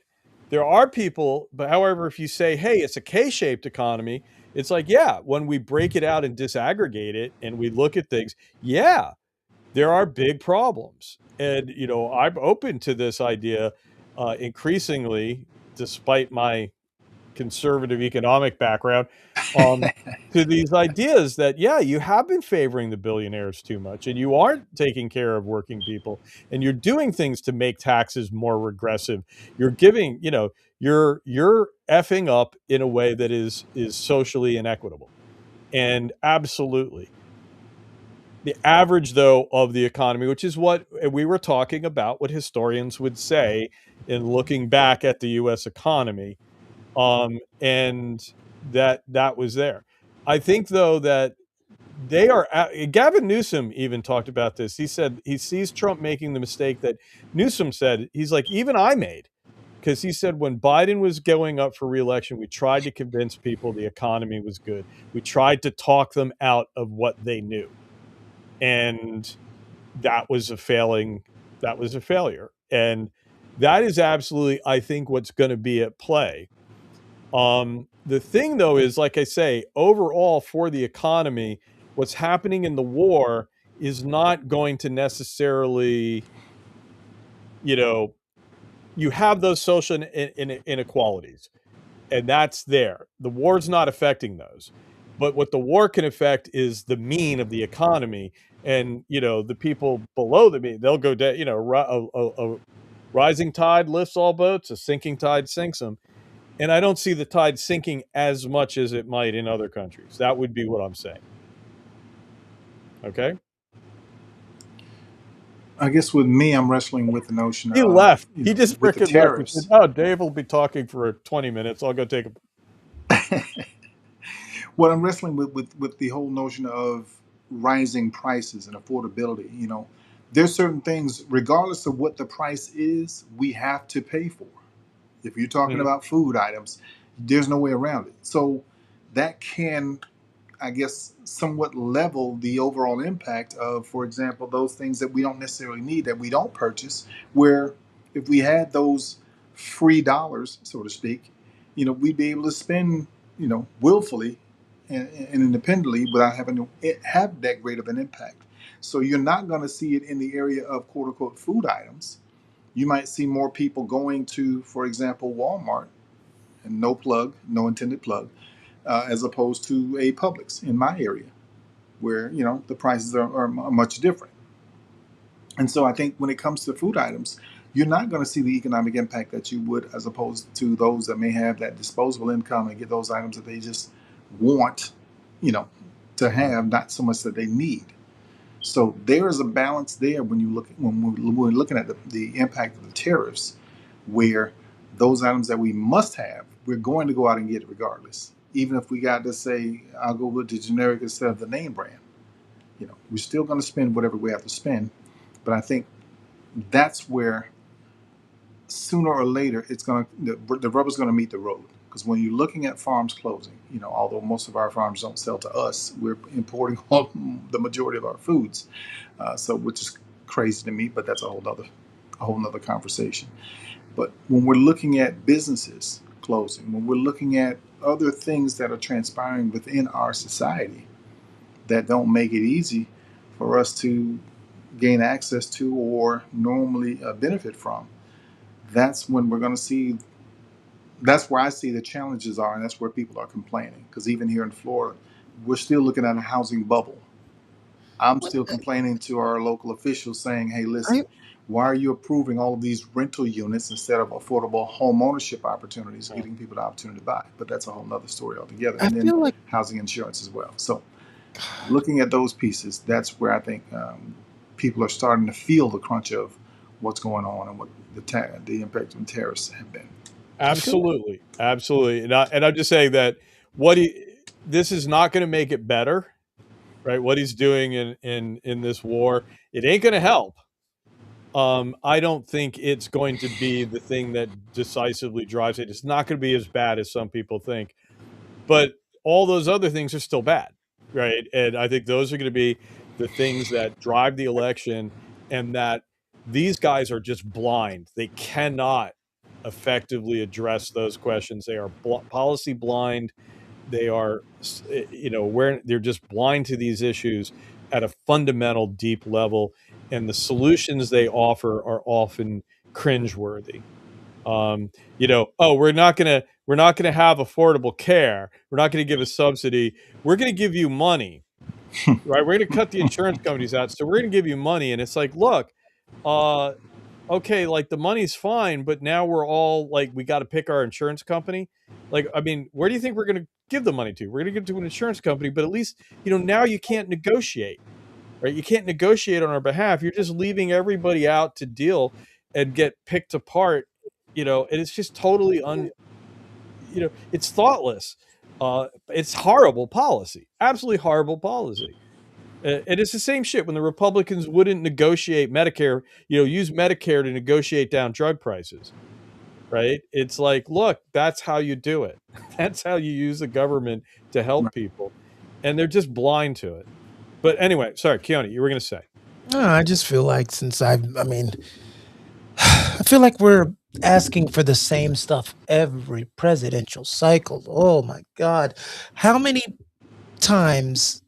Speaker 3: There are people, but however, if you say, hey, it's a K shaped economy, it's like, yeah, when we break it out and disaggregate it and we look at things, yeah, there are big problems. And, I'm open to this idea increasingly, despite my conservative economic background, um, to these ideas that, yeah, you have been favoring the billionaires too much and you aren't taking care of working people and you're doing things to make taxes more regressive. You're giving, you're effing up in a way that is socially inequitable. And absolutely. The average, though, of the economy, which is what we were talking about, what historians would say in looking back at the US economy, and that was there. I think though that Gavin Newsom even talked about this. He said he sees Trump making the mistake that Newsom said. He's like, even I made, because he said when Biden was going up for reelection, we tried to convince people the economy was good. We tried to talk them out of what they knew, and that was a failing. That was a failure, and that is absolutely, I think, what's going to be at play. The thing though is, like I say, overall for the economy, what's happening in the war is not going to necessarily, you know, you have those social inequalities, and that's there. The war's not affecting those. But what the war can affect is the mean of the economy, and the people below the mean, they'll go down. A rising tide lifts all boats, a sinking tide sinks them. And I don't see the tide sinking as much as it might in other countries. That would be what I'm saying. Okay.
Speaker 4: I guess with me, I'm wrestling with the notion
Speaker 3: He
Speaker 4: of,
Speaker 3: left. He just
Speaker 4: with the
Speaker 3: freaking left. He said,
Speaker 4: tariffs.
Speaker 3: "Oh, Dave will be talking for 20 minutes. I'll go take a."
Speaker 4: What I'm wrestling with the whole notion of rising prices and affordability. There's certain things, regardless of what the price is, we have to pay for. If you're talking
Speaker 3: Mhm.
Speaker 4: about food items, there's no way around it. So that can, I guess, somewhat level the overall impact of, for example, those things that we don't necessarily need, that we don't purchase, where if we had those free dollars, so to speak, we'd be able to spend, willfully and independently without having to have that great of an impact. So you're not going to see it in the area of quote unquote food items. You might see more people going to, for example, Walmart, and no plug, no intended plug, as opposed to a Publix in my area, where the prices are much different. And so I think when it comes to food items, you're not going to see the economic impact that you would as opposed to those that may have that disposable income and get those items that they just want, you know, to have, not so much that they need. So there is a balance there when you look when we're looking at the impact of the tariffs, where those items that we must have, we're going to go out and get it regardless. Even if we got to say, I'll go with the generic instead of the name brand. We're still going to spend whatever we have to spend. But I think that's where sooner or later it's going to the rubber's going to meet the road. Because when you're looking at farms closing, although most of our farms don't sell to us, we're importing the majority of our foods. So which is crazy to me, but that's a whole nother conversation. But when we're looking at businesses closing, when we're looking at other things that are transpiring within our society that don't make it easy for us to gain access to or normally benefit from, that's when we're going to see. That's where I see the challenges are, and that's where people are complaining. Because even here in Florida, we're still looking at a housing bubble. I'm
Speaker 2: Well,
Speaker 4: still complaining to our local officials saying, hey,
Speaker 2: I
Speaker 4: listen, why are you approving all of these rental units instead of affordable home ownership opportunities,
Speaker 3: Yeah.
Speaker 4: giving people the opportunity to buy? But that's a whole nother story altogether.
Speaker 2: I
Speaker 4: And then
Speaker 2: feel like
Speaker 4: housing insurance as well. So looking at those pieces, that's where I think people are starting to feel the crunch of what's going on and what the impact of tariffs have been.
Speaker 2: I feel like
Speaker 3: Absolutely, absolutely, and I'm just saying that this is not going to make it better, right? What he's doing in this war, it ain't going to help. I don't think it's going to be the thing that decisively drives it. It's not going to be as bad as some people think, but all those other things are still bad, right? And I think those are going to be the things that drive the election, and that these guys are just blind. They cannot effectively address those questions. They are policy blind. They are, where they're just blind to these issues at a fundamental, deep level, and the solutions they offer are often cringeworthy. Oh, we're not gonna have affordable care. We're not gonna give a subsidy. We're gonna give you money, right? We're gonna cut the insurance companies out, so we're gonna give you money. And it's like, look, uh, okay, like the money's fine, but now we're all like, we got to pick our insurance company. Like, I mean, where do you think we're gonna give the money to? We're gonna give it to an insurance company, but at least now you can't negotiate, right? You can't negotiate on our behalf. You're just leaving everybody out to deal and get picked apart, and it's just totally it's thoughtless. It's horrible policy, absolutely horrible policy. And it's the same shit when the Republicans wouldn't negotiate Medicare, use Medicare to negotiate down drug prices, right? It's like, look, that's how you do it. That's how you use the government to help people. And they're just blind to it. But anyway, sorry, Keone, you were going to say.
Speaker 2: no, I just feel like I mean, I feel like we're asking for the same stuff every presidential cycle. Oh my God. How many times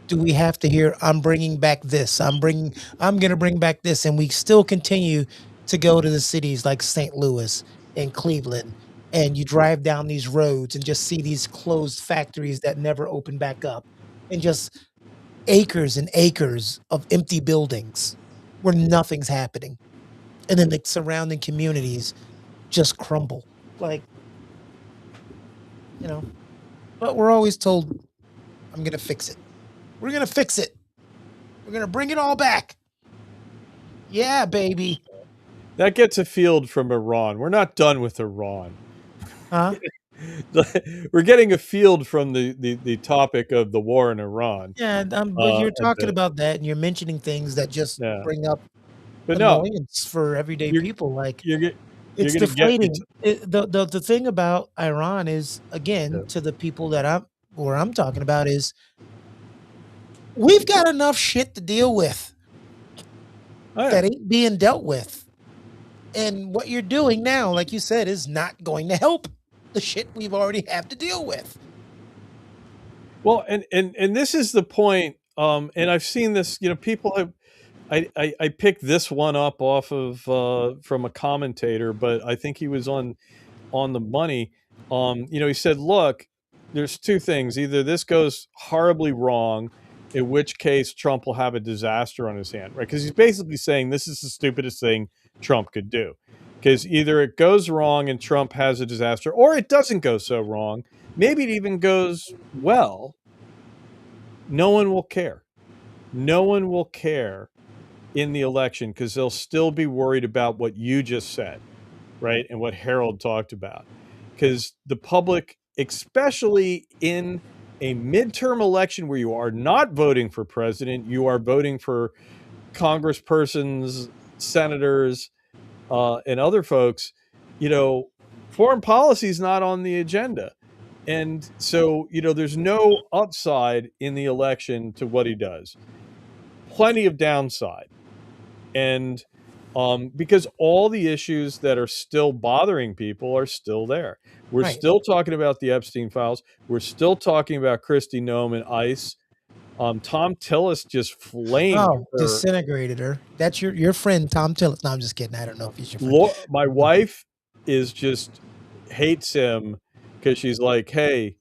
Speaker 2: do we have to hear, I'm bringing back this, I'm going to bring back this, and we still continue to go to the cities like St. Louis and Cleveland, and you drive down these roads and just see these closed factories that never open back up, and just acres and acres of empty buildings where nothing's happening. And then the surrounding communities just crumble. Like, you know, but we're always told, I'm going to fix it. We're going to fix it. We're going to bring it all back. Yeah, baby.
Speaker 3: That gets a field from Iran. We're not done with Iran.
Speaker 2: Huh?
Speaker 3: We're getting a field from the topic of the war in Iran.
Speaker 2: Yeah, but you're
Speaker 3: A
Speaker 2: talking
Speaker 3: bit.
Speaker 2: about that, and you're mentioning things that just
Speaker 3: Yeah.
Speaker 2: bring up
Speaker 3: But no,
Speaker 2: annoyance for everyday
Speaker 3: you're
Speaker 2: people. Like,
Speaker 3: you're get you're
Speaker 2: it's
Speaker 3: gonna get it's
Speaker 2: deflating. The thing about Iran is, again,
Speaker 3: yeah.
Speaker 2: to the people that I'm talking about, is we've got enough shit to deal with
Speaker 3: Oh, yeah.
Speaker 2: that ain't being dealt with. And what you're doing now, like you said, is not going to help the shit we've already have to deal with.
Speaker 3: Well, and this is the point. And I've seen this. People have. I picked this one up off of from a commentator, but I think he was on the money. He said, "Look, there's two things. Either this goes horribly wrong, in which case Trump will have a disaster on his hand, right? Because he's basically saying this is the stupidest thing Trump could do. Because either it goes wrong and Trump has a disaster, or it doesn't go so wrong. Maybe it even goes well. No one will care, no one will care in the election because they'll still be worried about what you just said, right? And what Harold talked about. Because the public, especially in a midterm election where you are not voting for president, you are voting for congresspersons, senators, and other folks, foreign policy is not on the agenda. And so, there's no upside in the election to what he does. Plenty of downside. And because all the issues that are still bothering people are still there. We're
Speaker 2: Right.
Speaker 3: still talking about the Epstein files. We're still talking about Kristi Noem and ICE. Tom Tillis just flamed
Speaker 2: Oh,
Speaker 3: her.
Speaker 2: disintegrated her. That's your friend Tom Tillis. No, I'm just kidding. I don't know if he's your friend.
Speaker 3: My wife hates him because she's like, hey,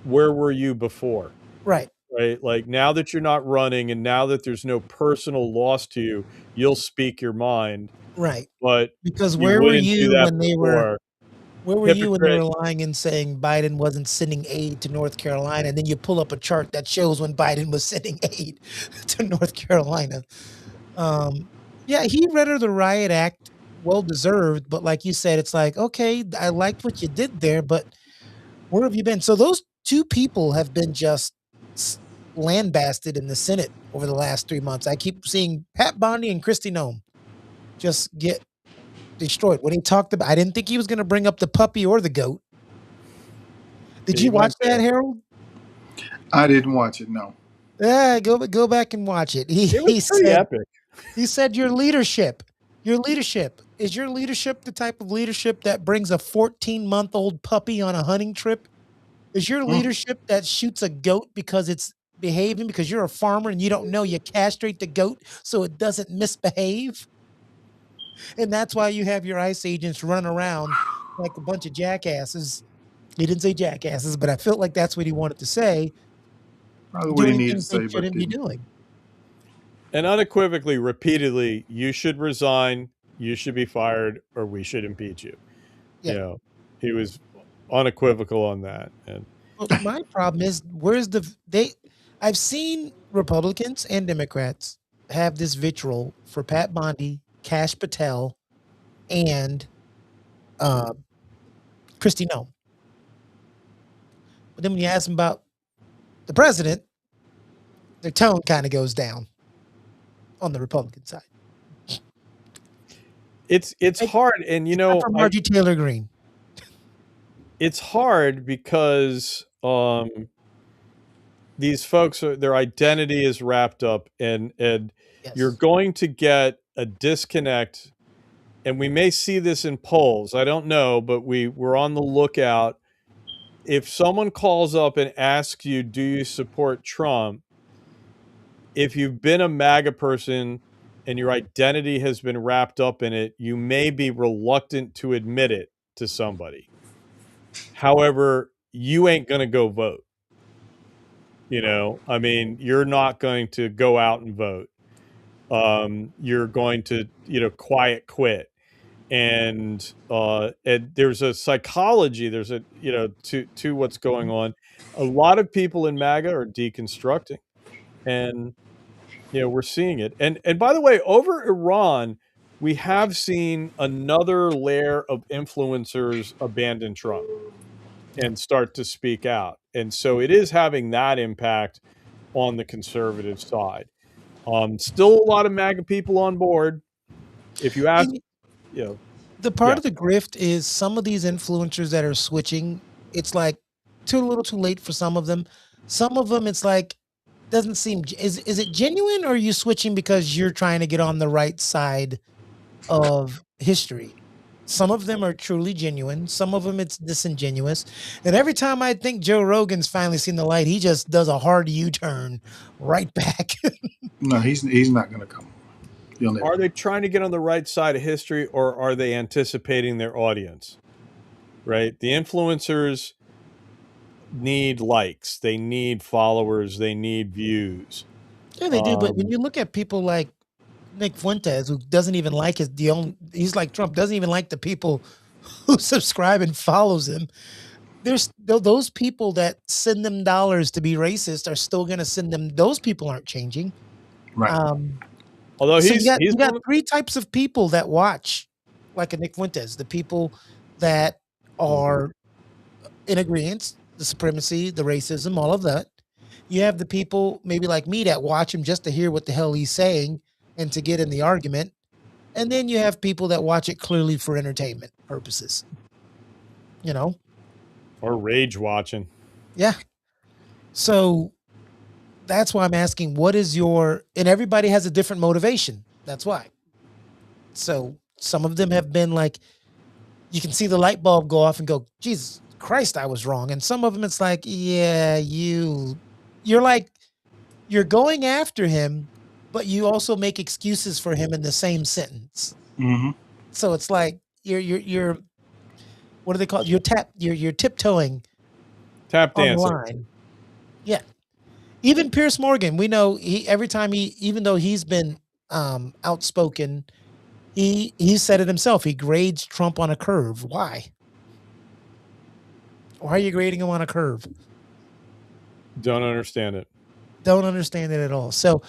Speaker 3: where were you before?
Speaker 2: Right.
Speaker 3: Right? Like, now that you're not running and now that there's no personal loss to you, you'll speak your mind.
Speaker 2: Right.
Speaker 3: But
Speaker 2: because
Speaker 3: you
Speaker 2: where were
Speaker 3: wouldn't do
Speaker 2: you
Speaker 3: that
Speaker 2: when they were
Speaker 3: before.
Speaker 2: where were you when they
Speaker 3: Hypocrite.
Speaker 2: were lying and saying Biden wasn't sending aid to North Carolina? And then you pull up a chart that shows when Biden was sending aid to North Carolina. Yeah, he read her the riot act, well deserved, but like you said, it's like, okay, I liked what you did there, but where have you been? So those two people have been just lambasted in the Senate over the last 3 months. I keep seeing Pat Bondi and Kristi Noem just get destroyed. When he talked about, I didn't think he was going to bring up the puppy or the goat. Did you watch that, Harold?
Speaker 4: I didn't watch it. No.
Speaker 2: Yeah, go back and watch it.
Speaker 3: It was pretty epic.
Speaker 2: He said, your leadership is your leadership the type of leadership that brings a 14-month-old puppy on a hunting trip? Is your leadership that shoots a goat because it's behaving, because you're a farmer and you don't know you castrate the goat so it doesn't misbehave? And that's why you have your ICE agents running around like a bunch of jackasses. He didn't say jackasses, but I felt like that's what he wanted to say.
Speaker 4: Probably what he
Speaker 2: Doing
Speaker 4: needed
Speaker 2: things
Speaker 4: to say,
Speaker 2: they
Speaker 4: but
Speaker 2: shouldn't be
Speaker 4: didn't.
Speaker 2: doing.
Speaker 3: And unequivocally, repeatedly, you should resign, you should be fired, or we should impeach you.
Speaker 2: Yeah.
Speaker 3: He was unequivocal on that. And
Speaker 2: But my problem is, I've seen Republicans and Democrats have this vitriol for Pat Bondi, Kash Patel, and Kristi Noem. But then when you ask them about the president, their tone kind of goes down on the Republican side.
Speaker 3: It's hard, and
Speaker 2: for Marjorie Taylor Greene.
Speaker 3: It's hard because these folks their identity is wrapped up, and you're going to get a disconnect, and we may see this in polls. I don't know, but we're on the lookout. If someone calls up and asks you, do you support Trump? If you've been a MAGA person and your identity has been wrapped up in it, you may be reluctant to admit it to somebody. However, you ain't going to go vote. I mean, you're not going to go out and vote. You're going to, quiet quit. And there's a psychology, there's a, to what's going on. A lot of people in MAGA are deconstructing, and, we're seeing it. And by the way, over Iran, we have seen another layer of influencers abandon Trump and start to speak out. And so it is having that impact on the conservative side. Still a lot of MAGA people on board. If you ask,
Speaker 2: the part of the grift is some of these influencers that are switching, it's like too little too late for some of them. Some of them, it's like, doesn't seem, is it genuine, or are you switching because you're trying to get on the right side of history? Some of them are truly genuine. Some of them it's disingenuous. And every time I think Joe Rogan's finally seen the light, he just does a hard U-turn right back.
Speaker 4: No, he's not going to come.
Speaker 3: Are they trying to get on the right side of history, or are they anticipating their audience? Right? The influencers need likes. They need followers. They need views.
Speaker 2: Yeah, they do. But when you look at people like Nick Fuentes, who doesn't even like he's like Trump, doesn't even like the people who subscribe and follows him. there's those people that send them dollars to be racist are still going to send them. Those people aren't changing.
Speaker 4: Right.
Speaker 3: Although
Speaker 2: So
Speaker 3: he's
Speaker 2: you got
Speaker 3: one of-
Speaker 2: three types of people that watch, like a Nick Fuentes, the people that are in agreement, the supremacy, the racism, all of that. You have the people maybe like me that watch him just to hear what the hell he's saying and to get in the argument. And then you have people that watch it clearly for entertainment purposes. You know?
Speaker 3: or rage watching.
Speaker 2: Yeah. So that's why I'm asking, what is your, and everybody has a different motivation. That's why. So some of them have been like, you can see the light bulb go off and go, Jesus Christ, I was wrong. And some of them, it's like, yeah, you're like, you're going after him, but you also make excuses for him in the same sentence.
Speaker 4: Mm-hmm.
Speaker 2: So it's like, you're, what do they call it? You're tiptoeing
Speaker 3: Tap
Speaker 2: on the
Speaker 3: dancing.
Speaker 2: line. Yeah. Even Pierce Morgan, we know every time even though he's been outspoken, he said it himself. He grades Trump on a curve. Why? Why are you grading him on a curve?
Speaker 3: Don't understand it.
Speaker 2: Don't understand it at all. So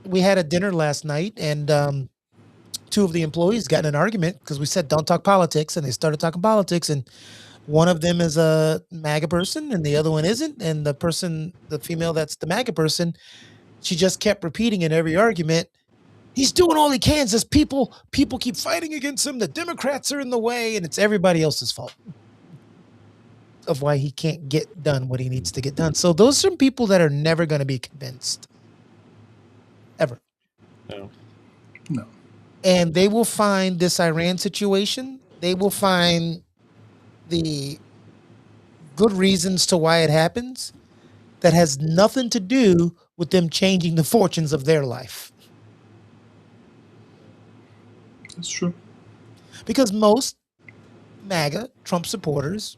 Speaker 2: we had a dinner last night, and two of the employees got in an argument because we said don't talk politics, and they started talking politics, and one of them is a MAGA person and the other one isn't. And the female that's the MAGA person, she just kept repeating in every argument, he's doing all he can. Says people keep fighting against him. The Democrats are in the way, and it's everybody else's fault of why he can't get done what he needs to get done. So those are people that are never going to be convinced. Ever.
Speaker 4: No.
Speaker 2: And they will find this Iran situation. They will find the good reasons to why it happens that has nothing to do with them changing the fortunes of their life.
Speaker 4: That's true.
Speaker 2: Because most MAGA, Trump supporters,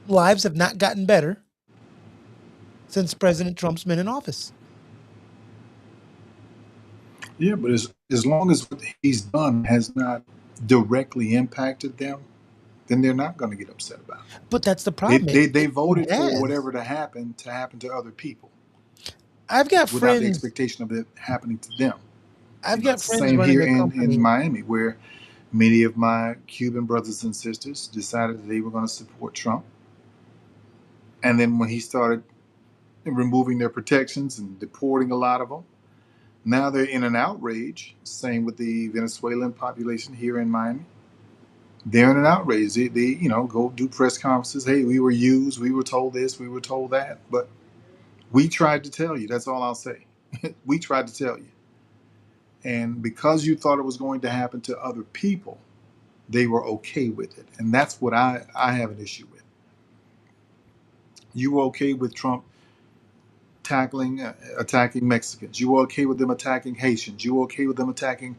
Speaker 2: lives have not gotten better since President Trump's been in office.
Speaker 4: Yeah, but as long as what he's done has not directly impacted them, then they're not going to get upset about it.
Speaker 2: But that's the problem.
Speaker 4: They voted for whatever to happen to other people.
Speaker 2: I've got
Speaker 4: without
Speaker 2: friends,
Speaker 4: the expectation of it happening to them.
Speaker 2: I've got friends
Speaker 4: same
Speaker 2: running
Speaker 4: here
Speaker 2: a company
Speaker 4: in Miami, where many of my Cuban brothers and sisters decided that they were going to support Trump. And then when he started removing their protections and deporting a lot of them, now they're in an outrage. Same with the Venezuelan population here in Miami. They're in an outrage. They go do press conferences. Hey, we were used. We were told this. We were told that. But we tried to tell you. That's all I'll say. We tried to tell you. And because you thought it was going to happen to other people, they were okay with it. And that's what I have an issue with. You were okay with Trump attacking Mexicans. You were okay with them attacking Haitians. You were okay with them attacking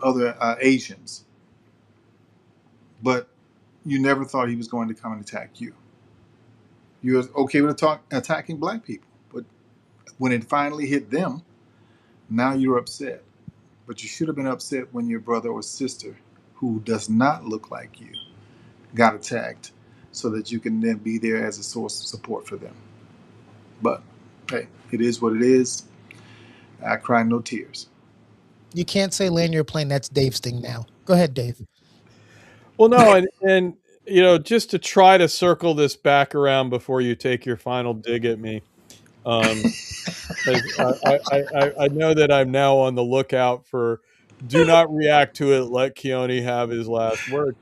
Speaker 4: other Asians. But you never thought he was going to come and attack you. You were okay with attacking black people. But when it finally hit them, now you're upset. But you should have been upset when your brother or sister, who does not look like you, got attacked, so that you can then be there as a source of support for them. But hey, it is what it is. I cry no tears.
Speaker 2: You can't say land your plane. That's Dave's thing now. Go ahead, Dave.
Speaker 3: Well, no, and just to try to circle this back around before you take your final dig at me. I know that I'm now on the lookout for do not react to it. Let Keone have his last word.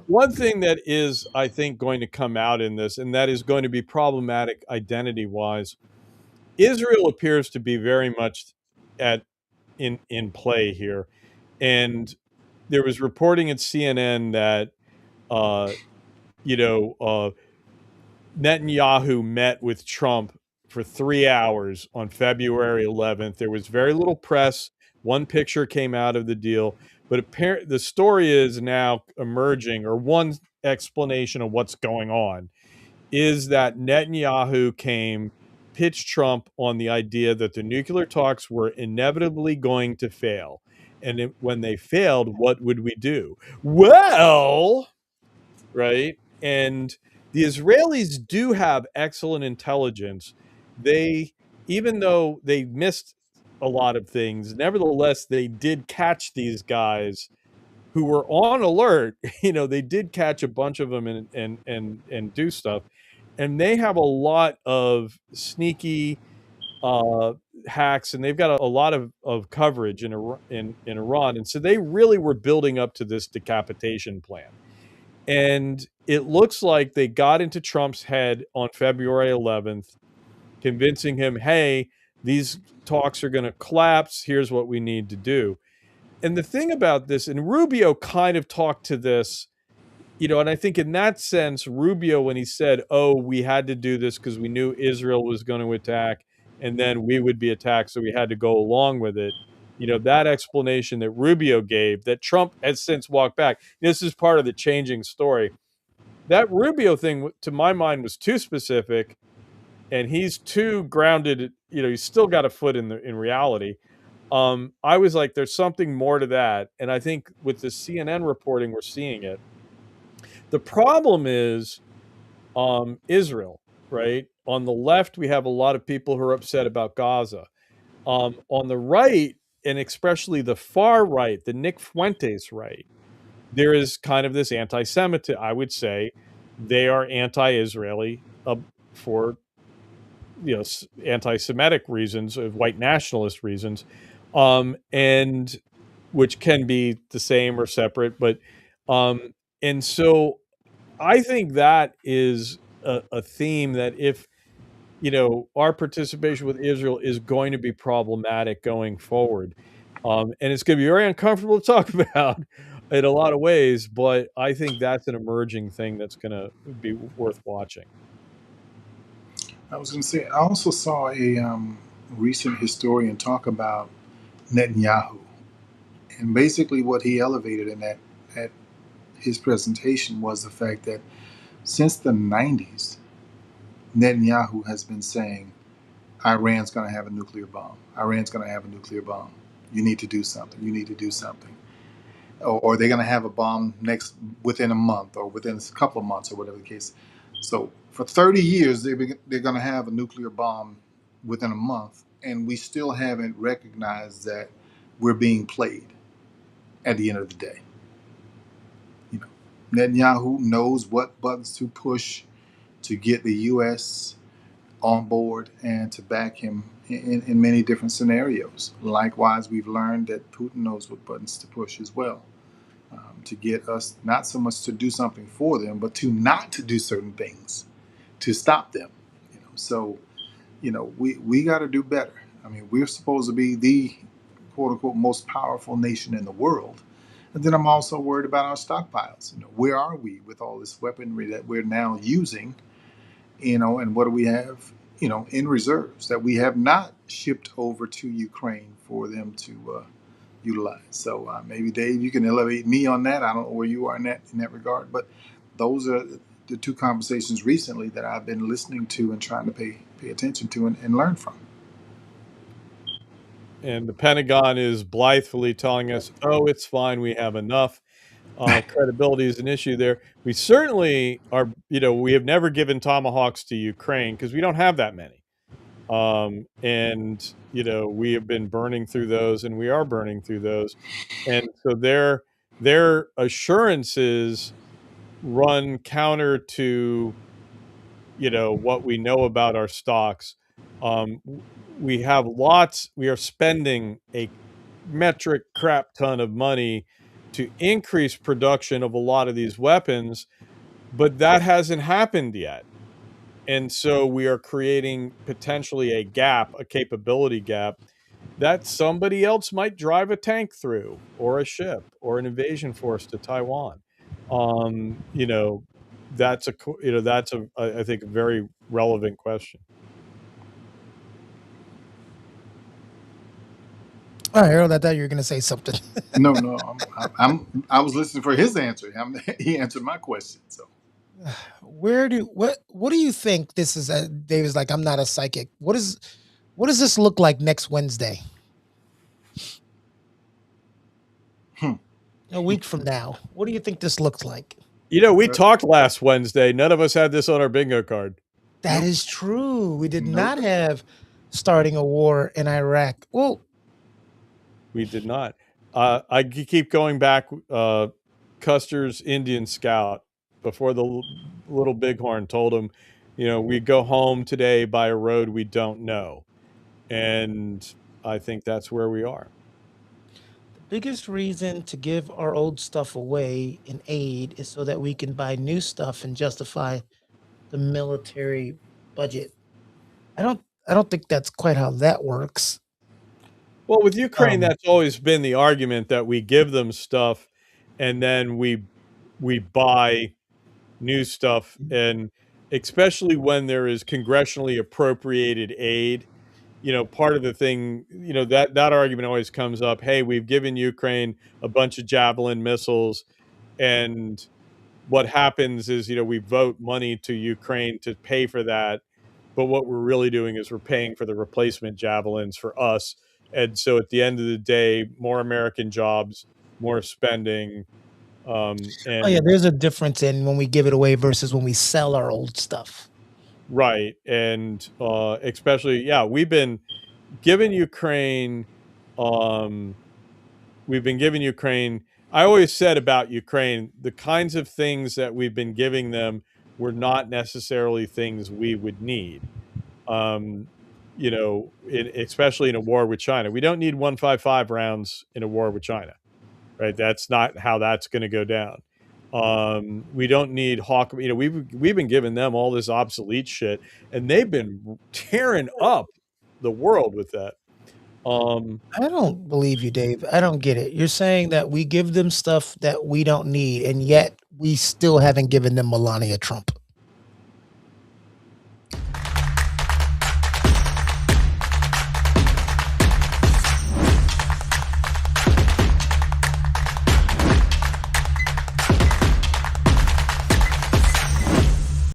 Speaker 3: One thing that is, I think, going to come out in this, and that is going to be problematic identity-wise, Israel appears to be very much in play here. And there was reporting at CNN that, Netanyahu met with Trump for 3 hours on February 11th. There was very little press. One picture came out of the deal, but the story is now emerging, or one explanation of what's going on is that Netanyahu pitched Trump on the idea that the nuclear talks were inevitably going to fail. And when they failed, what would we do? Well, right? And the Israelis do have excellent intelligence. They, even though they missed a lot of things, nevertheless, they did catch these guys who were on alert. They did catch a bunch of them and do stuff. And they have a lot of sneaky uh, hacks, and they've got a lot of coverage in Iran. And so they really were building up to this decapitation plan. And it looks like they got into Trump's head on February 11th, convincing him, hey, these talks are going to collapse. Here's what we need to do. And the thing about this, and Rubio kind of talked to this, and I think in that sense, Rubio, when he said, oh, we had to do this because we knew Israel was going to attack and then we would be attacked, so we had to go along with it. That explanation that Rubio gave, that Trump has since walked back. This is part of the changing story. That Rubio thing, to my mind, was too specific, and he's too grounded. He's still got a foot in reality. I was like, there's something more to that, and I think with the CNN reporting, we're seeing it. The problem is Israel, right? On the left, we have a lot of people who are upset about Gaza. On the right, and especially the far right, the Nick Fuentes right, there is kind of this anti-Semitic. I would say they are anti-Israeli for anti-Semitic reasons, white nationalist reasons, and which can be the same or separate. But and so I think that is a theme that if our participation with Israel is going to be problematic going forward, and it's going to be very uncomfortable to talk about in a lot of ways. But I think that's an emerging thing that's going to be worth watching.
Speaker 4: I was going to say, I also saw a recent historian talk about Netanyahu, and basically what he elevated in that at his presentation was the fact that since the 90s, Netanyahu has been saying Iran's going to have a nuclear bomb. Iran's going to have a nuclear bomb. You need to do something. You need to do something. Or they're going to have a bomb within a month or within a couple of months or whatever the case. So for 30 years, they're going to have a nuclear bomb within a month, and we still haven't recognized that we're being played at the end of the day. Netanyahu knows what buttons to push to get the U.S. on board and to back him in many different scenarios. Likewise, we've learned that Putin knows what buttons to push as well, to get us not so much to do something for them, but to not to do certain things, to stop them. So we got to do better. I mean, we're supposed to be the quote unquote most powerful nation in the world. And then I'm also worried about our stockpiles. Where are we with all this weaponry that we're now using? And what do we have, in reserves that we have not shipped over to Ukraine for them to utilize? So maybe Dave, you can elevate me on that. I don't know where you are in that regard, but those are the two conversations recently that I've been listening to and trying to pay attention to and learn from.
Speaker 3: And the Pentagon is blithely telling us, oh, it's fine, we have enough. Credibility is an issue there. We certainly are, we have never given Tomahawks to Ukraine because we don't have that many. And, we have been burning through those, and we are burning through those. And so their assurances run counter to, what we know about our stocks. We are spending a metric crap ton of money to increase production of a lot of these weapons, but that hasn't happened yet. And so we are creating potentially a gap, a capability gap that somebody else might drive a tank through, or a ship, or an invasion force to Taiwan. That's I think a very relevant question.
Speaker 2: Oh, Harold, I thought you were going to say something.
Speaker 4: No, I was listening for his answer. He answered my question. So,
Speaker 2: what do you think this is? David's like, I'm not a psychic. What does this look like next Wednesday? A week from now, what do you think this looks like?
Speaker 3: You know, we talked last Wednesday. None of us had this on our bingo card.
Speaker 2: That
Speaker 4: Nope.
Speaker 2: is true. We did
Speaker 4: Nope.
Speaker 2: not have starting a war in Iraq. Well,
Speaker 3: We did not. Keep going back. Custer's Indian Scout, before the little bighorn told him, you know, we go home today by a road we don't know. And I think that's where we are.
Speaker 2: the biggest reason to give our old stuff away in aid is so that we can buy new stuff and justify the military budget. I don't think that's quite how that works.
Speaker 3: Well, with Ukraine,
Speaker 2: Um,
Speaker 3: that's always been the argument, that we give them stuff and then we buy new stuff, and especially when there is congressionally appropriated aid. You know, part of the thing, you know, that argument always comes up. Hey, we've given Ukraine a bunch of Javelin missiles, and what happens is, you know, we vote money to Ukraine to pay for that, but what we're really doing is we're paying for the replacement Javelins for us. And so at the end of the day, more American jobs, more spending,
Speaker 2: oh yeah,
Speaker 3: and
Speaker 2: there's a difference in when we give it away versus when we sell our old stuff.
Speaker 3: right. And especially, yeah, we've been giving Ukraine, um, we've been giving Ukraine. I always said about Ukraine, the kinds of things that we've been giving them were not necessarily things we would need. Um, you know, especially in a war with China, we don't need 155 rounds in a war with China, right? That's not how that's going to go down. We don't need Hawk. You know, we've been giving them all this obsolete shit, and they've been tearing up the world with that.
Speaker 2: I don't believe you, Dave. I don't get it. You're saying that we give them stuff that we don't need, and yet we still haven't given them Melania Trump.